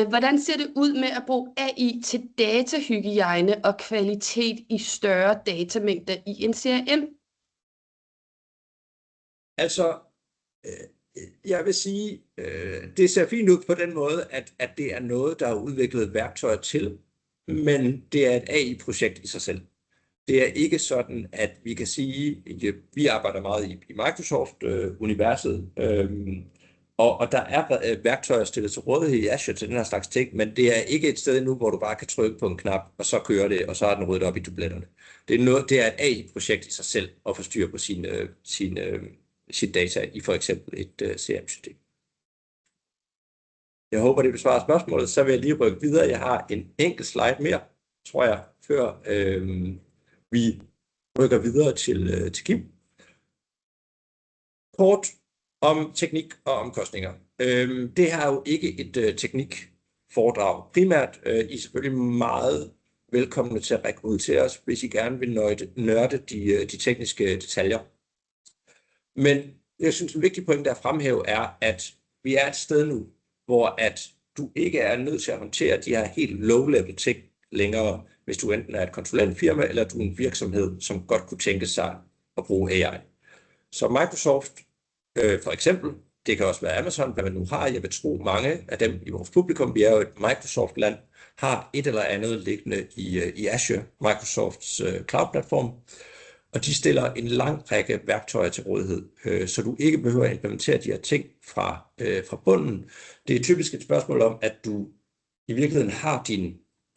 Hvordan ser det ud med at bruge AI til datahygiejne og kvalitet i større datamængder i en CRM? Altså, jeg vil sige, det ser fint ud på den måde, at det er noget, der er udviklet værktøjer til, men det er et AI-projekt i sig selv. Det er ikke sådan, at vi kan sige, at vi arbejder meget i Microsoft-universet, og der er værktøjer stillet til rådighed i Azure til den her slags ting, men det er ikke et sted nu, hvor du bare kan trykke på en knap, og så kører det, og så er den ryddet op i dubletterne. Det er et AI-projekt i sig selv, at få styr på sit data i for eksempel et CRM-system. Jeg håber, det besvarer spørgsmålet. Så vil jeg lige rykke videre. Jeg har en enkelt slide mere, tror jeg, før vi rykker videre til Kim. Kort om teknik og omkostninger. Det her er jo ikke et teknikforedrag. Primært I er selvfølgelig meget velkomne til at række ud til os, hvis I gerne vil nørde de tekniske detaljer. Men jeg synes, en vigtig point, der er fremhæve, er, at vi er et sted nu, hvor at du ikke er nødt til at håndtere de her helt low-level ting længere, hvis du enten er et konsulentfirma, eller du er en virksomhed, som godt kunne tænke sig at bruge AI. Så Microsoft For eksempel, det kan også være Amazon, hvad man nu har. Jeg vil tro, mange af dem i vores publikum, vi er jo et Microsoft-land, har et eller andet liggende i Azure, Microsofts cloud-platform. Og de stiller en lang række værktøjer til rådighed, så du ikke behøver at implementere de her ting fra bunden. Det er typisk et spørgsmål om, at du i virkeligheden har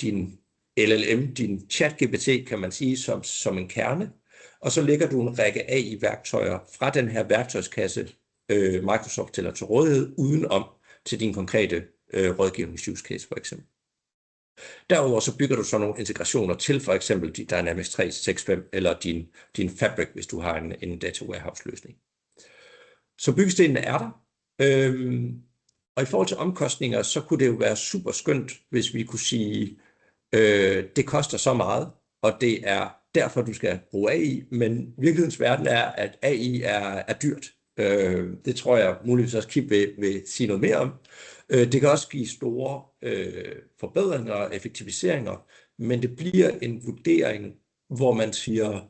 din LLM, din ChatGPT, kan man sige, som en kerne, og så lægger du en række AI-værktøjer fra den her værktøjskasse, Microsoft stiller til rådighed, udenom til din konkrete rådgivnings-use case, for eksempel. Derudover så bygger du så nogle integrationer til for eksempel Dynamics 365 eller din Fabric, hvis du har en data warehouse-løsning. Så byggestenene er der. Og i forhold til omkostninger, så kunne det jo være super skønt, hvis vi kunne sige, det koster så meget, og det er derfor, du skal bruge AI, men virkelighedens verden er, at AI er dyrt. Det tror jeg muligvis også Kim vil sige noget mere om. Det kan også give store forbedringer og effektiviseringer, men det bliver en vurdering, hvor man siger,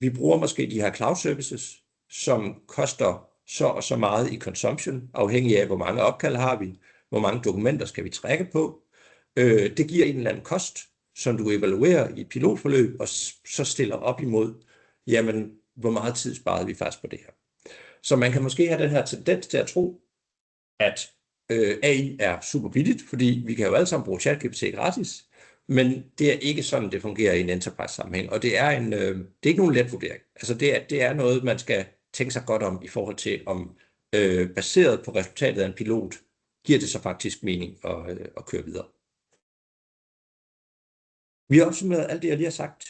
vi bruger måske de her cloud services, som koster så og så meget i consumption, afhængig af, hvor mange opkald har vi, hvor mange dokumenter skal vi trække på. Det giver en eller anden kost, som du evaluerer i et pilotforløb, og så stiller op imod, jamen, hvor meget tid sparede vi faktisk på det her. Så man kan måske have den her tendens til at tro, at AI er super billigt, fordi vi kan jo alle sammen bruge ChatGPT gratis, men det er ikke sådan, det fungerer i en enterprise-sammenhæng, og det er ikke nogen let vurdering. Altså det er noget, man skal tænke sig godt om i forhold til, om baseret på resultatet af en pilot, giver det så faktisk mening at køre videre. Vi har opsummeret alt det, jeg lige har sagt,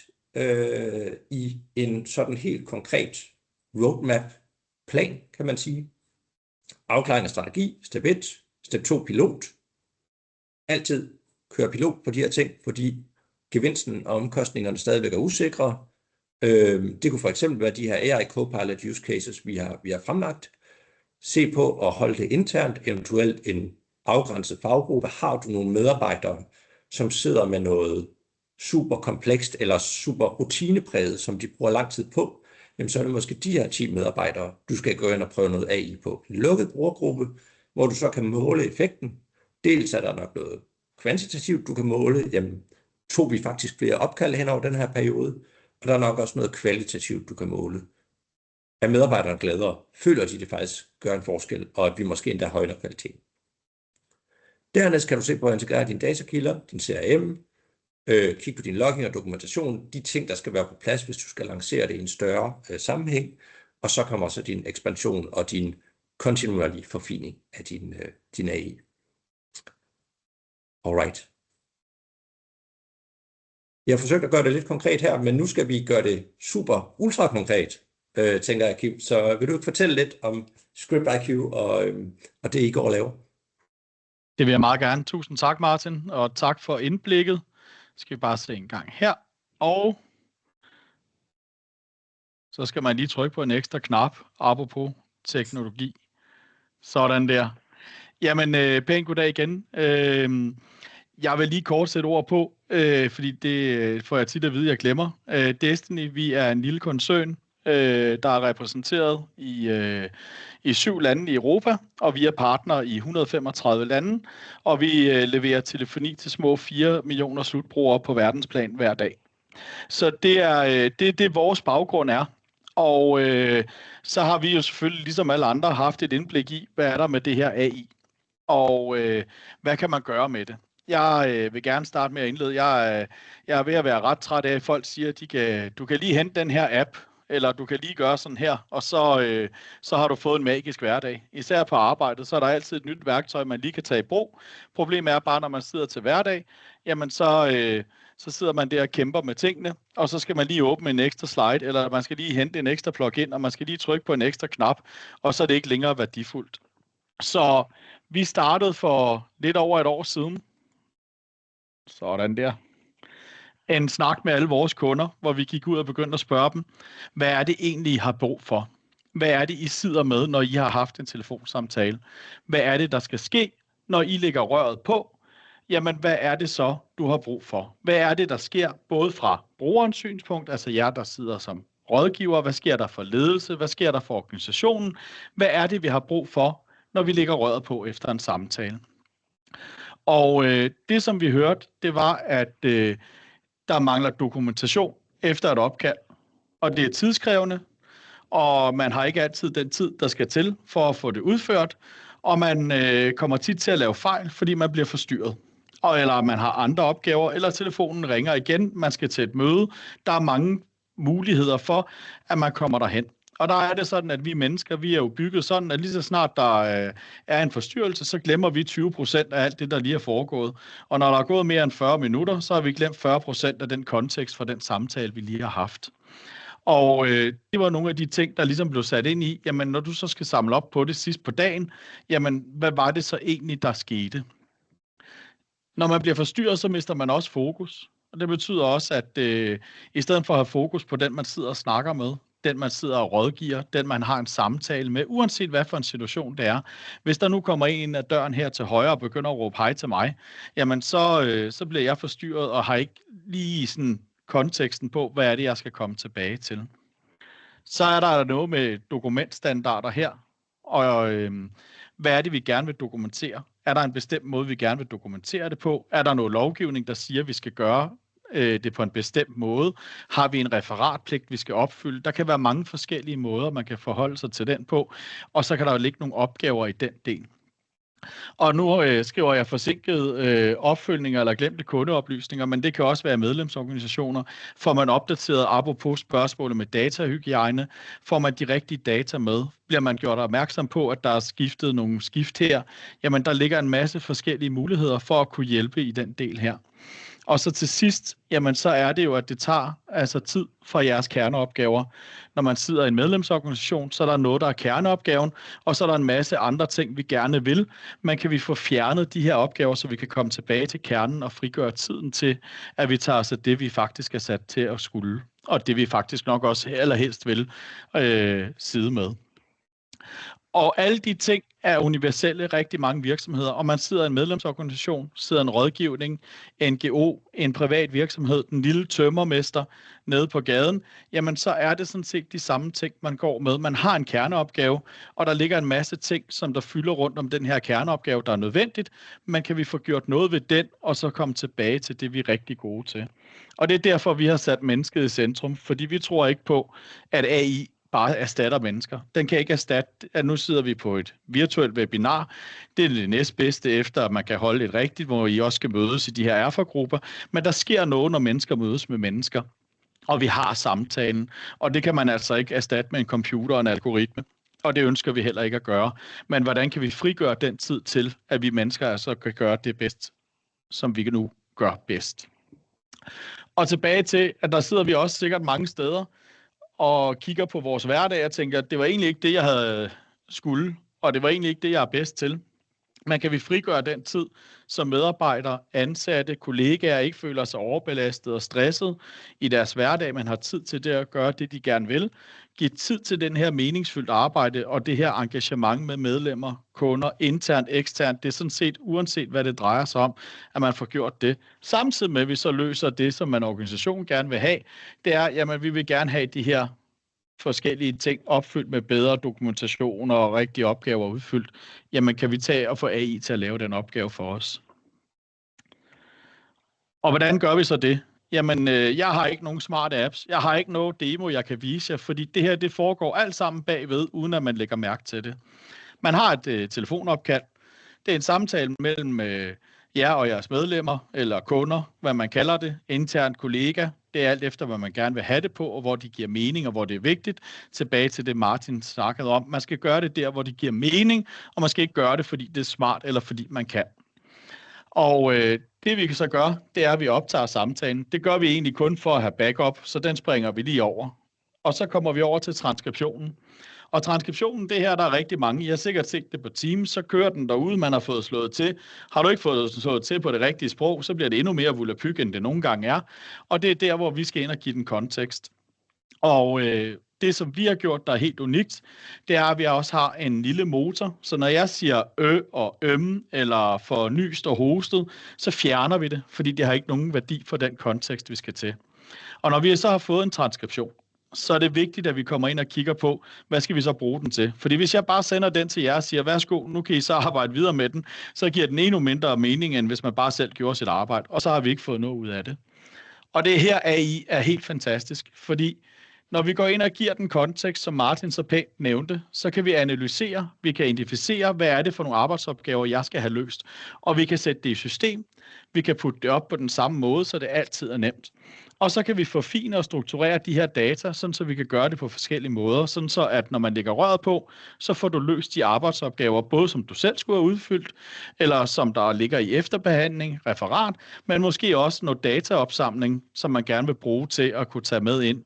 i en sådan helt konkret roadmap-plan, kan man sige. Afklaring af strategi, step 1, step 2 pilot. Altid køre pilot på de her ting, fordi gevinsten og omkostningerne stadigvæk er usikre. Det kunne for eksempel være de her AI Copilot use cases, vi har fremlagt. Se på at holde det internt, eventuelt en afgrænset faggruppe. Har du nogle medarbejdere, som sidder med noget super komplekst eller super rutinepræget, som de bruger lang tid på, jamen så er det måske de her 10 medarbejdere, du skal gå ind og prøve noget AI på. En lukket brugergruppe, hvor du så kan måle effekten. Dels er der nok noget kvantitativt, du kan måle, jamen tog vi faktisk flere opkald hen over den her periode, og der er nok også noget kvalitativt, du kan måle. Er medarbejderne gladere? Føler de det faktisk gør en forskel, og at vi måske endda højner kvalitet? Dernæst kan du se på at integrere dine datakilder, din CRM, kig på din logging og dokumentation, de ting, der skal være på plads, hvis du skal lancere det i en større sammenhæng, og så kommer så din ekspansion og din kontinuerlige forfining af din AI. Alright. Jeg har forsøgt at gøre det lidt konkret her, men nu skal vi gøre det super ultra konkret, tænker jeg, Kim. Så vil du ikke fortælle lidt om ScriptIQ og det, I går og laver? Det vil jeg meget gerne. Tusind tak, Martin, og tak for indblikket. Skal vi bare se en gang her, og så skal man lige trykke på en ekstra knap, apropos teknologi. Sådan der. Jamen, pænt goddag igen. Jeg vil lige kort sætte ord på, fordi det får jeg tit at vide, jeg glemmer. Destiny, vi er en lille koncern, der er repræsenteret i 7 lande i Europa, og vi er partner i 135 lande, og vi leverer telefoni til små 4 millioner slutbrugere på verdensplan hver dag. Så det er det vores baggrund er. Og så har vi jo selvfølgelig, ligesom alle andre, haft et indblik i, hvad er der med det her AI, og hvad kan man gøre med det. Jeg vil gerne starte med at indlede. Jeg er ved at være ret træt af, at folk siger, at du kan lige hente den her app, eller du kan lige gøre sådan her, og så har du fået en magisk hverdag. Især på arbejdet, så er der altid et nyt værktøj, man lige kan tage i brug. Problemet er bare, når man sidder til hverdag, jamen så sidder man der og kæmper med tingene, og så skal man lige åbne en ekstra slide, eller man skal lige hente en ekstra plugin, og man skal lige trykke på en ekstra knap, og så er det ikke længere værdifuldt. Så vi startede for lidt over et år siden. Sådan der. En snak med alle vores kunder, hvor vi gik ud og begyndte at spørge dem, hvad er det egentlig, I har brug for? Hvad er det, I sidder med, når I har haft en telefonsamtale? Hvad er det, der skal ske, når I lægger røret på? Jamen, hvad er det så, du har brug for? Hvad er det, der sker både fra brugerens synspunkt, altså jer, der sidder som rådgiver? Hvad sker der for ledelse? Hvad sker der for organisationen? Hvad er det, vi har brug for, når vi lægger røret på efter en samtale? Og det, som vi hørte, det var, at der mangler dokumentation efter et opkald. Og det er tidskrævende, og man har ikke altid den tid, der skal til for at få det udført. Og man kommer tit til at lave fejl, fordi man bliver forstyrret. Eller man har andre opgaver, eller telefonen ringer igen, man skal til et møde. Der er mange muligheder for, at man kommer derhen. Og der er det sådan, at vi mennesker, vi er jo bygget sådan, at lige så snart der er en forstyrrelse, så glemmer vi 20% af alt det, der lige er foregået. Og når der er gået mere end 40 minutter, så har vi glemt 40% af den kontekst fra den samtale, vi lige har haft. Og det var nogle af de ting, der ligesom blev sat ind i, jamen når du så skal samle op på det sidst på dagen, jamen hvad var det så egentlig, der skete? Når man bliver forstyrret, så mister man også fokus. Og det betyder også, at i stedet for at have fokus på den, man sidder og snakker med, den man sidder og rådgiver, den man har en samtale med, uanset hvad for en situation det er. Hvis der nu kommer en af døren her til højre og begynder at råbe hej til mig, jamen så bliver jeg forstyrret og har ikke lige sådan konteksten på, hvad er det, jeg skal komme tilbage til. Så er der noget med dokumentstandarder her, og hvad er det, vi gerne vil dokumentere? Er der en bestemt måde, vi gerne vil dokumentere det på? Er der noget lovgivning, der siger, at vi skal gøre det på en bestemt måde? Har vi en referatpligt, vi skal opfylde? Der kan være mange forskellige måder, man kan forholde sig til den på, og så kan der jo ligge nogle opgaver i den del. Og nu skriver jeg forsinkede opfølgninger eller glemte kundeoplysninger, men det kan også være medlemsorganisationer. Får man opdateret apropos spørgsmålet med datahygiejne? Får man de rigtige data med? Bliver man gjort opmærksom på, at der er skiftet nogle skift her? Jamen, der ligger en masse forskellige muligheder for at kunne hjælpe i den del her. Og så til sidst, jamen så er det jo, at det tager altså tid fra jeres kerneopgaver. Når man sidder i en medlemsorganisation, så er der noget, der er kerneopgaven, og så er der en masse andre ting, vi gerne vil. Men kan vi få fjernet de her opgaver, så vi kan komme tilbage til kernen og frigøre tiden til, at vi tager os af det, vi faktisk er sat til at skulle, og det vi faktisk nok også allerhelst vil sidde med. Og alle de ting er universelle rigtig mange virksomheder, og man sidder i en medlemsorganisation, sidder en rådgivning, NGO, en privat virksomhed, den lille tømmermester nede på gaden, jamen så er det sådan set de samme ting, man går med. Man har en kerneopgave, og der ligger en masse ting, som der fylder rundt om den her kerneopgave, der er nødvendigt, men kan vi få gjort noget ved den, og så komme tilbage til det, vi er rigtig gode til. Og det er derfor, vi har sat mennesket i centrum, fordi vi tror ikke på, at AI bare erstatter mennesker. Den kan ikke erstatte, at nu sidder vi på et virtuelt webinar. Det er det næstbedste efter, at man kan holde et rigtigt, hvor I også skal mødes i de her erfagrupper. Men der sker noget, når mennesker mødes med mennesker. Og vi har samtalen. Og det kan man altså ikke erstatte med en computer og en algoritme. Og det ønsker vi heller ikke at gøre. Men hvordan kan vi frigøre den tid til, at vi mennesker altså kan gøre det bedst, som vi nu gør bedst? Og tilbage til, at der sidder vi også sikkert mange steder, og kigger på vores hverdag og tænker, at det var egentlig ikke det, jeg havde skulle, og det var egentlig ikke det, jeg er bedst til. Men kan vi frigøre den tid, så medarbejdere, ansatte, kollegaer ikke føler sig overbelastet og stresset i deres hverdag, man har tid til det at gøre det, de gerne vil. Giv tid til den her meningsfyldt arbejde og det her engagement med medlemmer, kunder, internt, eksternt. Det er sådan set, uanset hvad det drejer sig om, at man får gjort det. Samtidig med, at vi så løser det, som en organisation gerne vil have, det er, jamen vi vil gerne have de her forskellige ting opfyldt med bedre dokumentation og rigtige opgaver udfyldt, jamen kan vi tage og få AI til at lave den opgave for os. Og hvordan gør vi så det? Jamen, jeg har ikke nogen smarte apps. Jeg har ikke noget demo, jeg kan vise jer, fordi det her, det foregår alt sammen bagved, uden at man lægger mærke til det. Man har et telefonopkald. Det er en samtale mellem jer og jeres medlemmer, eller kunder, hvad man kalder det, internt kollega. Det er alt efter, hvad man gerne vil have det på, og hvor det giver mening, og hvor det er vigtigt. Tilbage til det, Martin snakkede om. Man skal gøre det der, hvor det giver mening, og man skal ikke gøre det, fordi det er smart, eller fordi man kan. Og det vi kan så gøre, det er, at vi optager samtalen. Det gør vi egentlig kun for at have backup, så den springer vi lige over. Og så kommer vi over til transkriptionen. Og transkriptionen, det her, der er rigtig mange. I har sikkert set det på Teams, så kører den derude, man har fået slået til. Har du ikke fået slået til på det rigtige sprog, så bliver det endnu mere volapyk, end det nogle gange er. Og det er der, hvor vi skal ind og give den kontekst. Og det, som vi har gjort, der er helt unikt, det er, at vi også har en lille motor. Så når jeg siger og eller for nyst og hostet, så fjerner vi det, fordi det har ikke nogen værdi for den kontekst, vi skal til. Og når vi så har fået en transkription, så er det vigtigt, at vi kommer ind og kigger på, hvad skal vi så bruge den til? Fordi hvis jeg bare sender den til jer og siger, værsgo, nu kan I så arbejde videre med den, så giver den endnu mindre mening, end hvis man bare selv gjorde sit arbejde, og så har vi ikke fået noget ud af det. Og det her AI er helt fantastisk, fordi når vi går ind og giver den kontekst, som Martin så pænt nævnte, så kan vi analysere, vi kan identificere, hvad er det for nogle arbejdsopgaver, jeg skal have løst, og vi kan sætte det i system, vi kan putte det op på den samme måde, så det altid er nemt. Og så kan vi forfine og strukturere de her data, sådan så vi kan gøre det på forskellige måder, sådan så at når man lægger røret på, så får du løst de arbejdsopgaver, både som du selv skulle have udfyldt, eller som der ligger i efterbehandling, referat, men måske også noget dataopsamling, som man gerne vil bruge til at kunne tage med ind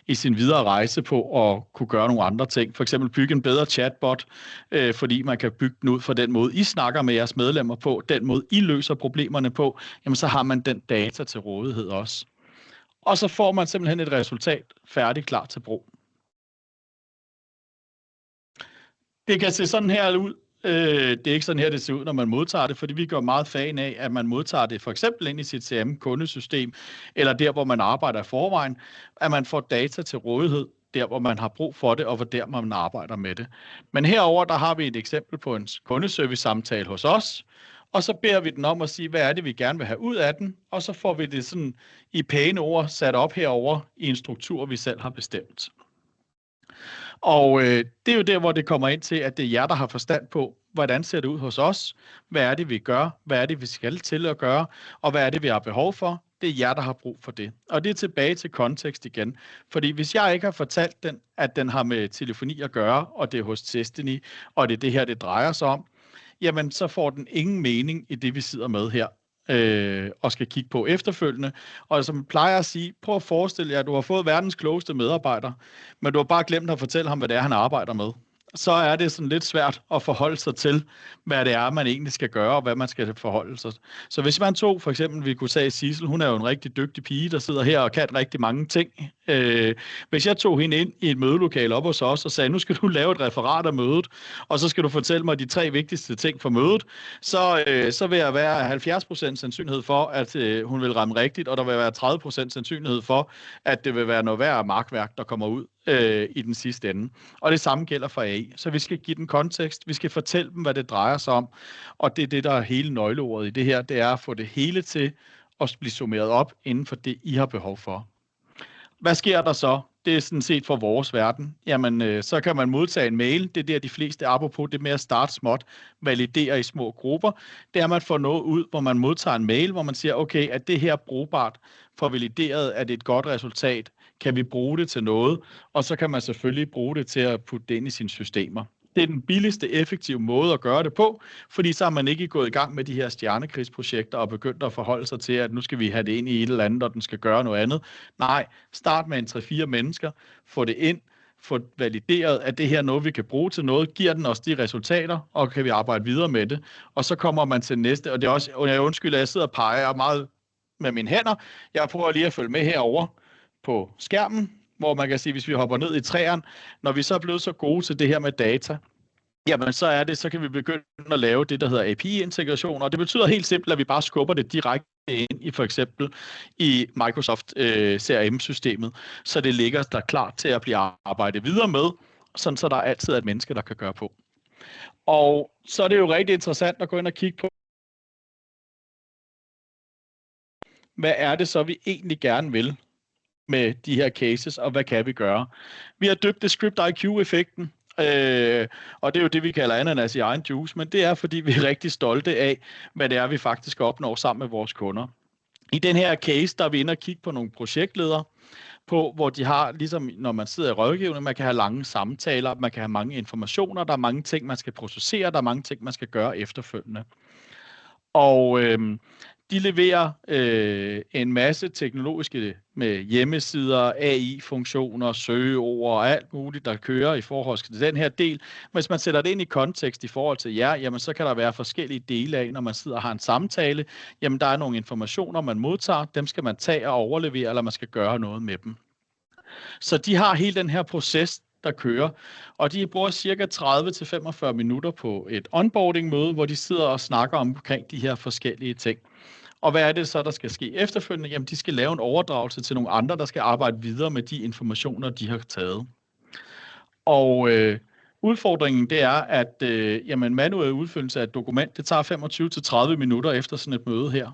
i sin videre rejse på at kunne gøre nogle andre ting. For eksempel bygge en bedre chatbot, fordi man kan bygge den ud fra den måde, I snakker med jeres medlemmer på, den måde, I løser problemerne på, jamen så har man den data til rådighed også. Og så får man simpelthen et resultat færdigt klar til brug. Det kan se sådan her ud. Det er ikke sådan her, det ser ud, når man modtager det, fordi vi gør meget fan af, at man modtager det for eksempel ind i sit CRM-kundesystem, eller der, hvor man arbejder i forvejen, at man får data til rådighed, der, hvor man har brug for det, og hvor der man arbejder med det. Men herover der har vi et eksempel på en kundeservice-samtale hos os, og så beder vi den om at sige, hvad er det, vi gerne vil have ud af den, og så får vi det sådan i pæne ord sat op herover i en struktur, vi selv har bestemt. Og det er jo der, hvor det kommer ind til, at det er jer, der har forstand på, hvordan ser det ud hos os, hvad er det, vi gør, hvad er det, vi skal til at gøre, og hvad er det, vi har behov for. Det er jer, der har brug for det. Og det er tilbage til kontekst igen. Fordi hvis jeg ikke har fortalt den, at den har med telefoni at gøre, og det er hos Destiny, og det er det her, det drejer sig om, jamen så får den ingen mening i det, vi sidder med her. Og skal kigge på efterfølgende. Og som jeg plejer at sige, prøv at forestille jer, at du har fået verdens klogeste medarbejder, men du har bare glemt at fortælle ham, hvad det er, han arbejder med. Så er det sådan lidt svært at forholde sig til, hvad det er, man egentlig skal gøre, og hvad man skal forholde sig. Så hvis man tog, for eksempel, vi kunne sige Sissel, hun er jo en rigtig dygtig pige, der sidder her og kan rigtig mange ting. Hvis jeg tog hende ind i et mødelokale op hos os og sagde, nu skal du lave et referat af mødet, og så skal du fortælle mig de 3 vigtigste ting for mødet, så vil jeg være 70% sandsynlighed for, at hun vil ramme rigtigt, og der vil være 30% sandsynlighed for, at det vil være noget værd markværk, der kommer ud i den sidste ende. Og det samme gælder for AI. Så vi skal give den kontekst, vi skal fortælle dem, hvad det drejer sig om, og det er det, der er hele nøgleordet i det her, det er at få det hele til at blive summeret op inden for det, I har behov for. Hvad sker der så? Det er sådan set for vores verden. Jamen, så kan man modtage en mail. Det er der, de fleste apropos det med at starte småt, validere i små grupper. Det er, at man får noget ud, hvor man modtager en mail, hvor man siger, okay, er det her brugbart? For valideret, er det et godt resultat? Kan vi bruge det til noget? Og så kan man selvfølgelig bruge det til at putte det ind i sine systemer. Det er den billigste, effektive måde at gøre det på, fordi så har man ikke gået i gang med de her stjernekrigsprojekter og begyndt at forholde sig til, at nu skal vi have det ind i et eller andet, og den skal gøre noget andet. Nej, start med en 3-4 mennesker, få det ind, få valideret, at det her er noget, vi kan bruge til noget, giver den os de resultater, og kan vi arbejde videre med det. Og så kommer man til næste, og det er også, og jeg undskylder, at jeg sidder og peger meget med mine hænder. Jeg prøver lige at følge med herover på skærmen, hvor man kan sige, hvis vi hopper ned i træerne, når vi så er blevet så gode til det her med data, jamen så kan vi begynde at lave det, der hedder API-integration, og det betyder helt simpelt, at vi bare skubber det direkte ind i for eksempel i Microsoft CRM-systemet, så det ligger der klar til at blive arbejdet videre med, sådan så der altid er et menneske, der kan gøre på. Og så er det jo rigtig interessant at gå ind og kigge på, hvad er det så, vi egentlig gerne vil med de her cases, og hvad kan vi gøre? Vi har døbt det Script IQ-effekten, og det er jo det, vi kalder ananas i egen juice, men det er, fordi vi er rigtig stolte af, hvad det er, vi faktisk opnår sammen med vores kunder. I den her case, der er vi inde og kigge på nogle projektledere, på, hvor de har, ligesom når man sidder i rådgivning, man kan have lange samtaler, man kan have mange informationer, der er mange ting, man skal processere, der er mange ting, man skal gøre efterfølgende. Og de leverer en masse teknologiske med hjemmesider, AI-funktioner, søgeord og alt muligt, der kører i forhold til den her del. Hvis man sætter det ind i kontekst i forhold til jer, jamen så kan der være forskellige dele af, når man sidder og har en samtale. Jamen der er nogle informationer, man modtager, dem skal man tage og overlevere, eller man skal gøre noget med dem. Så de har hele den her proces, der kører, og de bruger cirka 30-45 minutter på et onboarding-møde, hvor de sidder og snakker omkring de her forskellige ting. Og hvad er det så, der skal ske efterfølgende? Jamen, de skal lave en overdragelse til nogle andre, der skal arbejde videre med de informationer, de har taget. Og udfordringen det er, at jamen, manuel udfyldelse af et dokument, det tager 25-30 minutter efter sådan et møde her.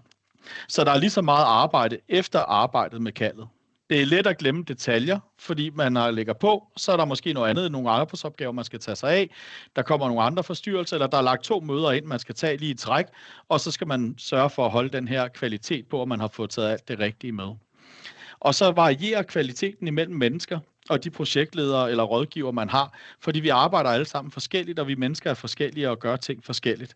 Så der er lige så meget arbejde efter arbejdet med kaldet. Det er let at glemme detaljer, fordi man lægger på, så er der måske noget andet, nogle arbejdsopgaver, man skal tage sig af. Der kommer nogle andre forstyrrelser, eller der er lagt 2 møder ind, man skal tage lige i træk, og så skal man sørge for at holde den her kvalitet på, at man har fået taget alt det rigtige med. Og så varierer kvaliteten imellem mennesker og de projektledere eller rådgiver, man har, fordi vi arbejder alle sammen forskelligt, og vi mennesker er forskellige og gør ting forskelligt.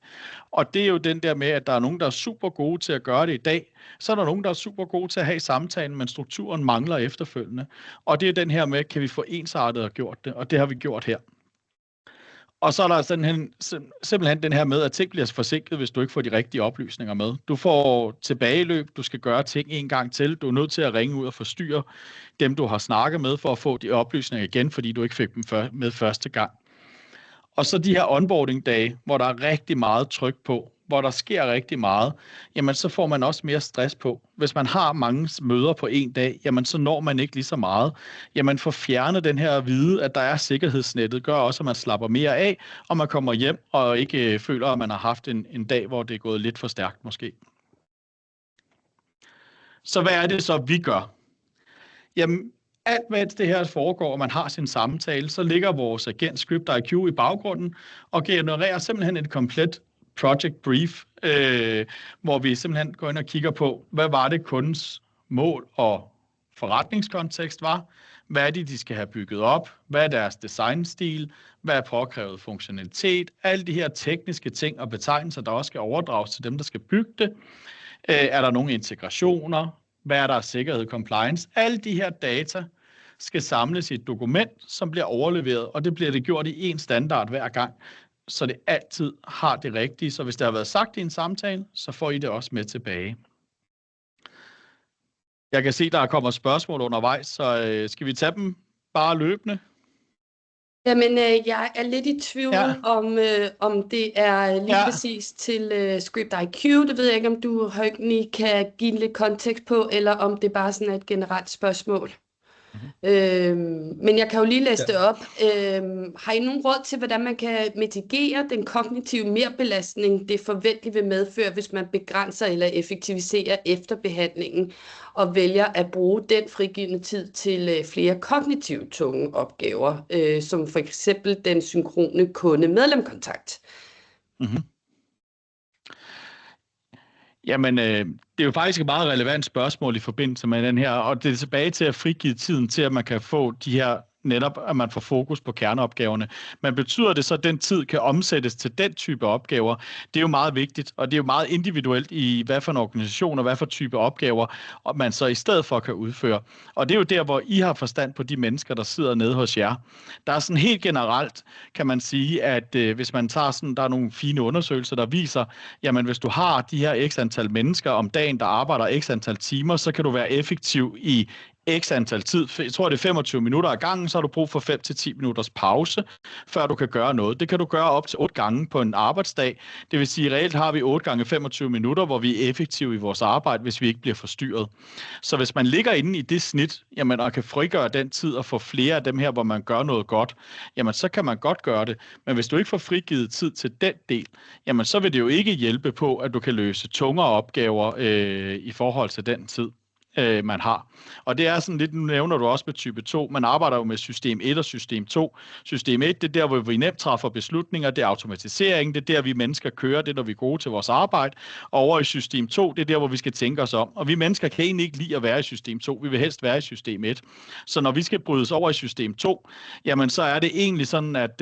Og det er jo den der med, at der er nogen, der er super gode til at gøre det i dag, så er der nogen, der er super gode til at have samtalen, men strukturen mangler efterfølgende. Og det er den her med, kan vi få ensartet og gjort det, og det har vi gjort her. Og så er der simpelthen den her med, at ting bliver forsinket, hvis du ikke får de rigtige oplysninger med. Du får tilbageløb, du skal gøre ting en gang til, du er nødt til at ringe ud og forstyrre dem, du har snakket med, for at få de oplysninger igen, fordi du ikke fik dem med første gang. Og så de her onboarding-dage, hvor der er rigtig meget tryk på, hvor der sker rigtig meget, jamen så får man også mere stress på. Hvis man har mange møder på en dag, jamen så når man ikke lige så meget. Jamen for fjernet den her vide, at der er sikkerhedsnettet, gør også, at man slapper mere af, og man kommer hjem og ikke føler, at man har haft en dag, hvor det er gået lidt for stærkt måske. Så hvad er det så, vi gør? Jamen, alt mens det her foregår, og man har sin samtale, så ligger vores agent ScriptIQ i baggrunden og genererer simpelthen et komplet project brief, hvor vi simpelthen går ind og kigger på, hvad var det kundens mål og forretningskontekst var, hvad er det, de skal have bygget op, hvad er deres designstil, hvad er påkrævet funktionalitet, alle de her tekniske ting og betegnelser, der også skal overdrages til dem, der skal bygge det. Er der nogle integrationer? Hvad er der af sikkerhed, compliance? Alle de her data skal samles i et dokument, som bliver overleveret, og det bliver det gjort i en standard hver gang, så det altid har det rigtige. Så hvis det har været sagt i en samtale, så får I det også med tilbage. Jeg kan se, der kommer spørgsmål undervejs, så skal vi tage dem bare løbende? Jamen, jeg er lidt i tvivl om det er lige præcis til ScriptIQ. Det ved jeg ikke, om du, Høgni, kan give lidt kontekst på, eller om det bare sådan er et generelt spørgsmål. Men jeg kan jo lige læse det op. Har I nogen råd til, hvordan man kan mitigere den kognitive merbelastning, det forventeligt vil medføre, hvis man begrænser eller effektiviserer efterbehandlingen og vælger at bruge den frigivne tid til flere kognitivt tunge opgaver, som for eksempel den synkrone kunde-medlemkontakt? Mm-hmm. Jamen, det er jo faktisk et meget relevant spørgsmål i forbindelse med den her, og det er tilbage til at frigive tiden til, at man kan få de her, netop at man får fokus på kerneopgaverne. Men betyder det så, at den tid kan omsættes til den type opgaver? Det er jo meget vigtigt, og det er jo meget individuelt i, hvad for en organisation og hvad for type opgaver, og man så i stedet for kan udføre. Og det er jo der, hvor I har forstand på de mennesker, der sidder nede hos jer. Der er sådan helt generelt, kan man sige, at hvis man tager sådan, der er nogle fine undersøgelser, der viser, jamen hvis du har de her x antal mennesker om dagen, der arbejder x antal timer, så kan du være effektiv i x antal tid. Jeg tror, det er 25 minutter ad gangen, så har du brug for 5-10 minutters pause, før du kan gøre noget. Det kan du gøre op til 8 gange på en arbejdsdag. Det vil sige, reelt har vi 8 gange 25 minutter, hvor vi er effektive i vores arbejde, hvis vi ikke bliver forstyrret. Så hvis man ligger inde i det snit, jamen, og kan frigøre den tid og få flere af dem her, hvor man gør noget godt, jamen så kan man godt gøre det. Men hvis du ikke får frigivet tid til den del, jamen så vil det jo ikke hjælpe på, at du kan løse tungere opgaver i forhold til den tid, man har. Og det er sådan lidt, nu nævner du også med type 2, man arbejder jo med system 1 og system 2. System 1, det er der, hvor vi nemt træffer beslutninger, det er automatisering, det er der, vi mennesker kører, det er, når vi er gode til vores arbejde. Og over i system 2, det er der, hvor vi skal tænke os om. Og vi mennesker kan egentlig ikke lide at være i system 2, vi vil helst være i system 1. Så når vi skal brydes over i system 2, jamen så er det egentlig sådan, at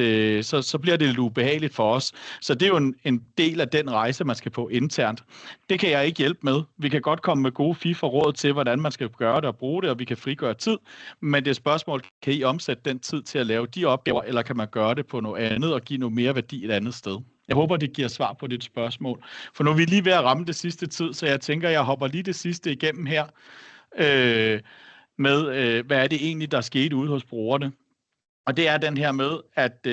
så bliver det lidt ubehageligt for os. Så det er jo en del af den rejse, man skal på internt. Det kan jeg ikke hjælpe med. Vi kan godt komme med gode fif og råd til, hvordan man skal gøre det og bruge det, og vi kan frigøre tid. Men det er spørgsmål, kan I omsætte den tid til at lave de opgaver, eller kan man gøre det på noget andet og give noget mere værdi et andet sted? Jeg håber, det giver svar på dit spørgsmål. For nu er vi lige ved at ramme det sidste tid, så jeg tænker, jeg hopper lige det sidste igennem her med, hvad er det egentlig, der skete ude hos brugerne? Og det er den her med, at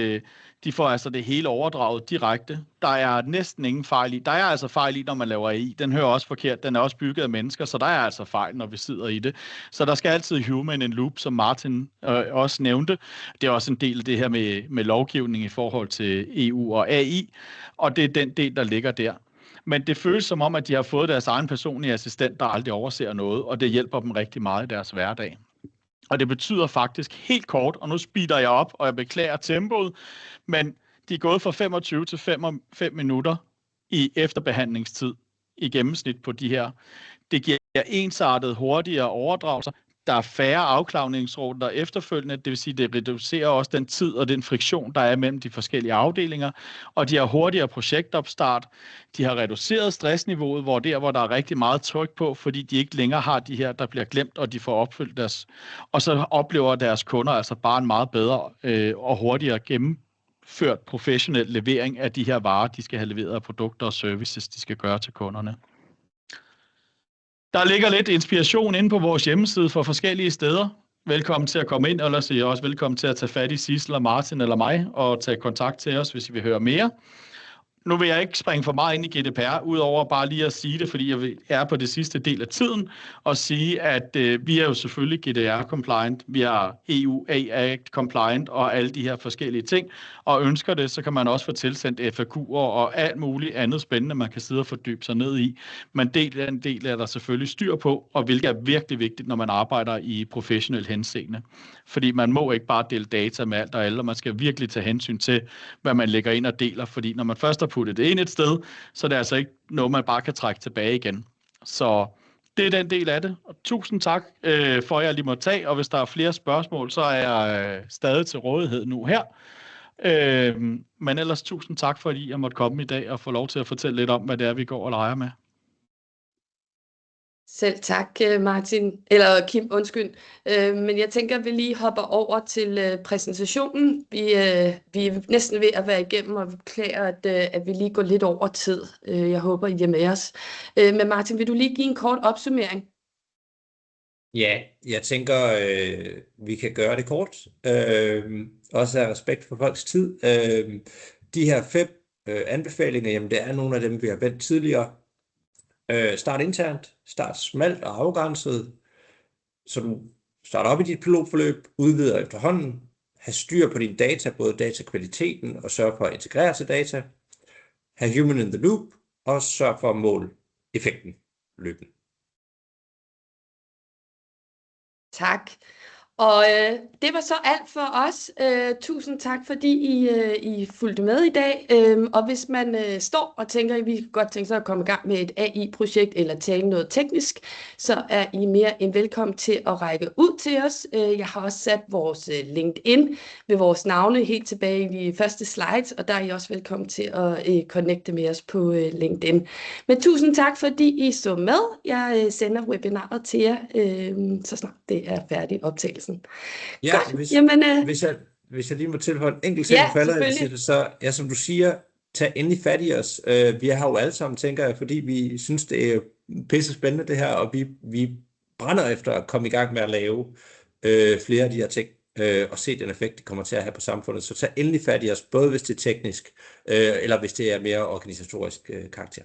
de får altså det hele overdraget direkte. Der er næsten ingen fejl i. Der er altså fejl i, når man laver AI. Den hører også forkert. Den er også bygget af mennesker, så der er altså fejl, når vi sidder i det. Så der skal altid human in loop, som Martin også nævnte. Det er også en del af det her med lovgivning i forhold til EU og AI, og det er den del, der ligger der. Men det føles som om, at de har fået deres egen personlige assistent, der aldrig overser noget, og det hjælper dem rigtig meget i deres hverdag. Og det betyder faktisk helt kort, og nu speeder jeg op, og jeg beklager tempoet, men de er gået fra 25 til 5 minutter i efterbehandlingstid i gennemsnit på de her. Det giver ensartet hurtigere overdragelser. Der er færre afklarningsrunder efterfølgende, det vil sige, det reducerer også den tid og den friktion, der er mellem de forskellige afdelinger, og de har hurtigere projektopstart. De har reduceret stressniveauet, hvor der er rigtig meget tryk på, fordi de ikke længere har de her, der bliver glemt, og de får opfyldt deres, og så oplever deres kunder altså bare en meget bedre og hurtigere gennemført professionel levering af de her varer, de skal have leveret af produkter og services, de skal gøre til kunderne. Der ligger lidt inspiration inde på vores hjemmeside for forskellige steder. Velkommen til at komme ind, eller så også velkommen til at tage fat i Sissel og Martin eller mig, og tage kontakt til os, hvis I vil høre mere. Nu vil jeg ikke springe for meget ind i GDPR, udover bare lige at sige det, fordi jeg er på det sidste del af tiden, og sige, at vi er jo selvfølgelig GDPR-compliant, vi er EU Act-compliant og alle de her forskellige ting, og ønsker det, så kan man også få tilsendt FAQ'er og alt muligt andet spændende, man kan sidde og fordybe sig ned i. Men den del er der selvfølgelig styr på, og hvilket er virkelig vigtigt, når man arbejder i professionel henseende. Fordi man må ikke bare dele data med alt og alle, og man skal virkelig tage hensyn til, hvad man lægger ind og deler, fordi når man først har puttet det ind et sted, så er det altså ikke noget, man bare kan trække tilbage igen. Så det er den del af det. Og tusind tak for, at jeg lige må tage, og hvis der er flere spørgsmål, så er jeg stadig til rådighed nu her. Men ellers tusind tak, fordi jeg måtte komme i dag og få lov til at fortælle lidt om, hvad det er, vi går og leger med. Selv tak, Martin, eller Kim, undskyld. Men jeg tænker, at vi lige hopper over til præsentationen. Vi er næsten ved at være igennem, og vi beklager, at vi lige går lidt over tid. Jeg håber, I er med os. Men Martin, vil du lige give en kort opsummering? Ja, jeg tænker, vi kan gøre det kort. Også af respekt for folks tid. De her 5 anbefalinger, jamen det er nogle af dem, vi har vendt tidligere. Start internt, start smalt og afgrænset, så du starter op i dit pilotforløb, udvider efterhånden, have styr på dine data, både datakvaliteten og sørge for at integrere til data, have human in the loop og sørge for at måle effekten løbende. Tak. Og det var så alt for os. Tusind tak, fordi I fulgte med i dag. Og hvis man står og tænker, at vi kan godt tænke sig at komme i gang med et AI-projekt eller tale noget teknisk, så er I mere end velkommen til at række ud til os. Jeg har også sat vores LinkedIn ved vores navne helt tilbage i de første slides, og der er I også velkommen til at connecte med os på LinkedIn. Men tusind tak, fordi I så med. Jeg sender webinaret til jer, så snart det er færdig optagelse. Ja, hvis jeg lige må tilføje en enkelt ting, så ja, som du siger, tag endelig fat i os. Vi har jo alle sammen, tænker jeg, fordi vi synes, det er pisse spændende det her, og vi brænder efter at komme i gang med at lave flere af de her ting, og se den effekt, det kommer til at have på samfundet. Så tag endelig fat i os, både hvis det er teknisk, eller hvis det er mere organisatorisk karakter.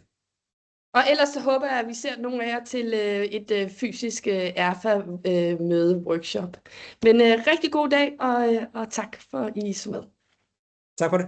Og ellers så håber jeg, at vi ser nogle af jer til et fysisk ERFA-møde-workshop. Men rigtig god dag, og tak for, at I så med. Tak for det.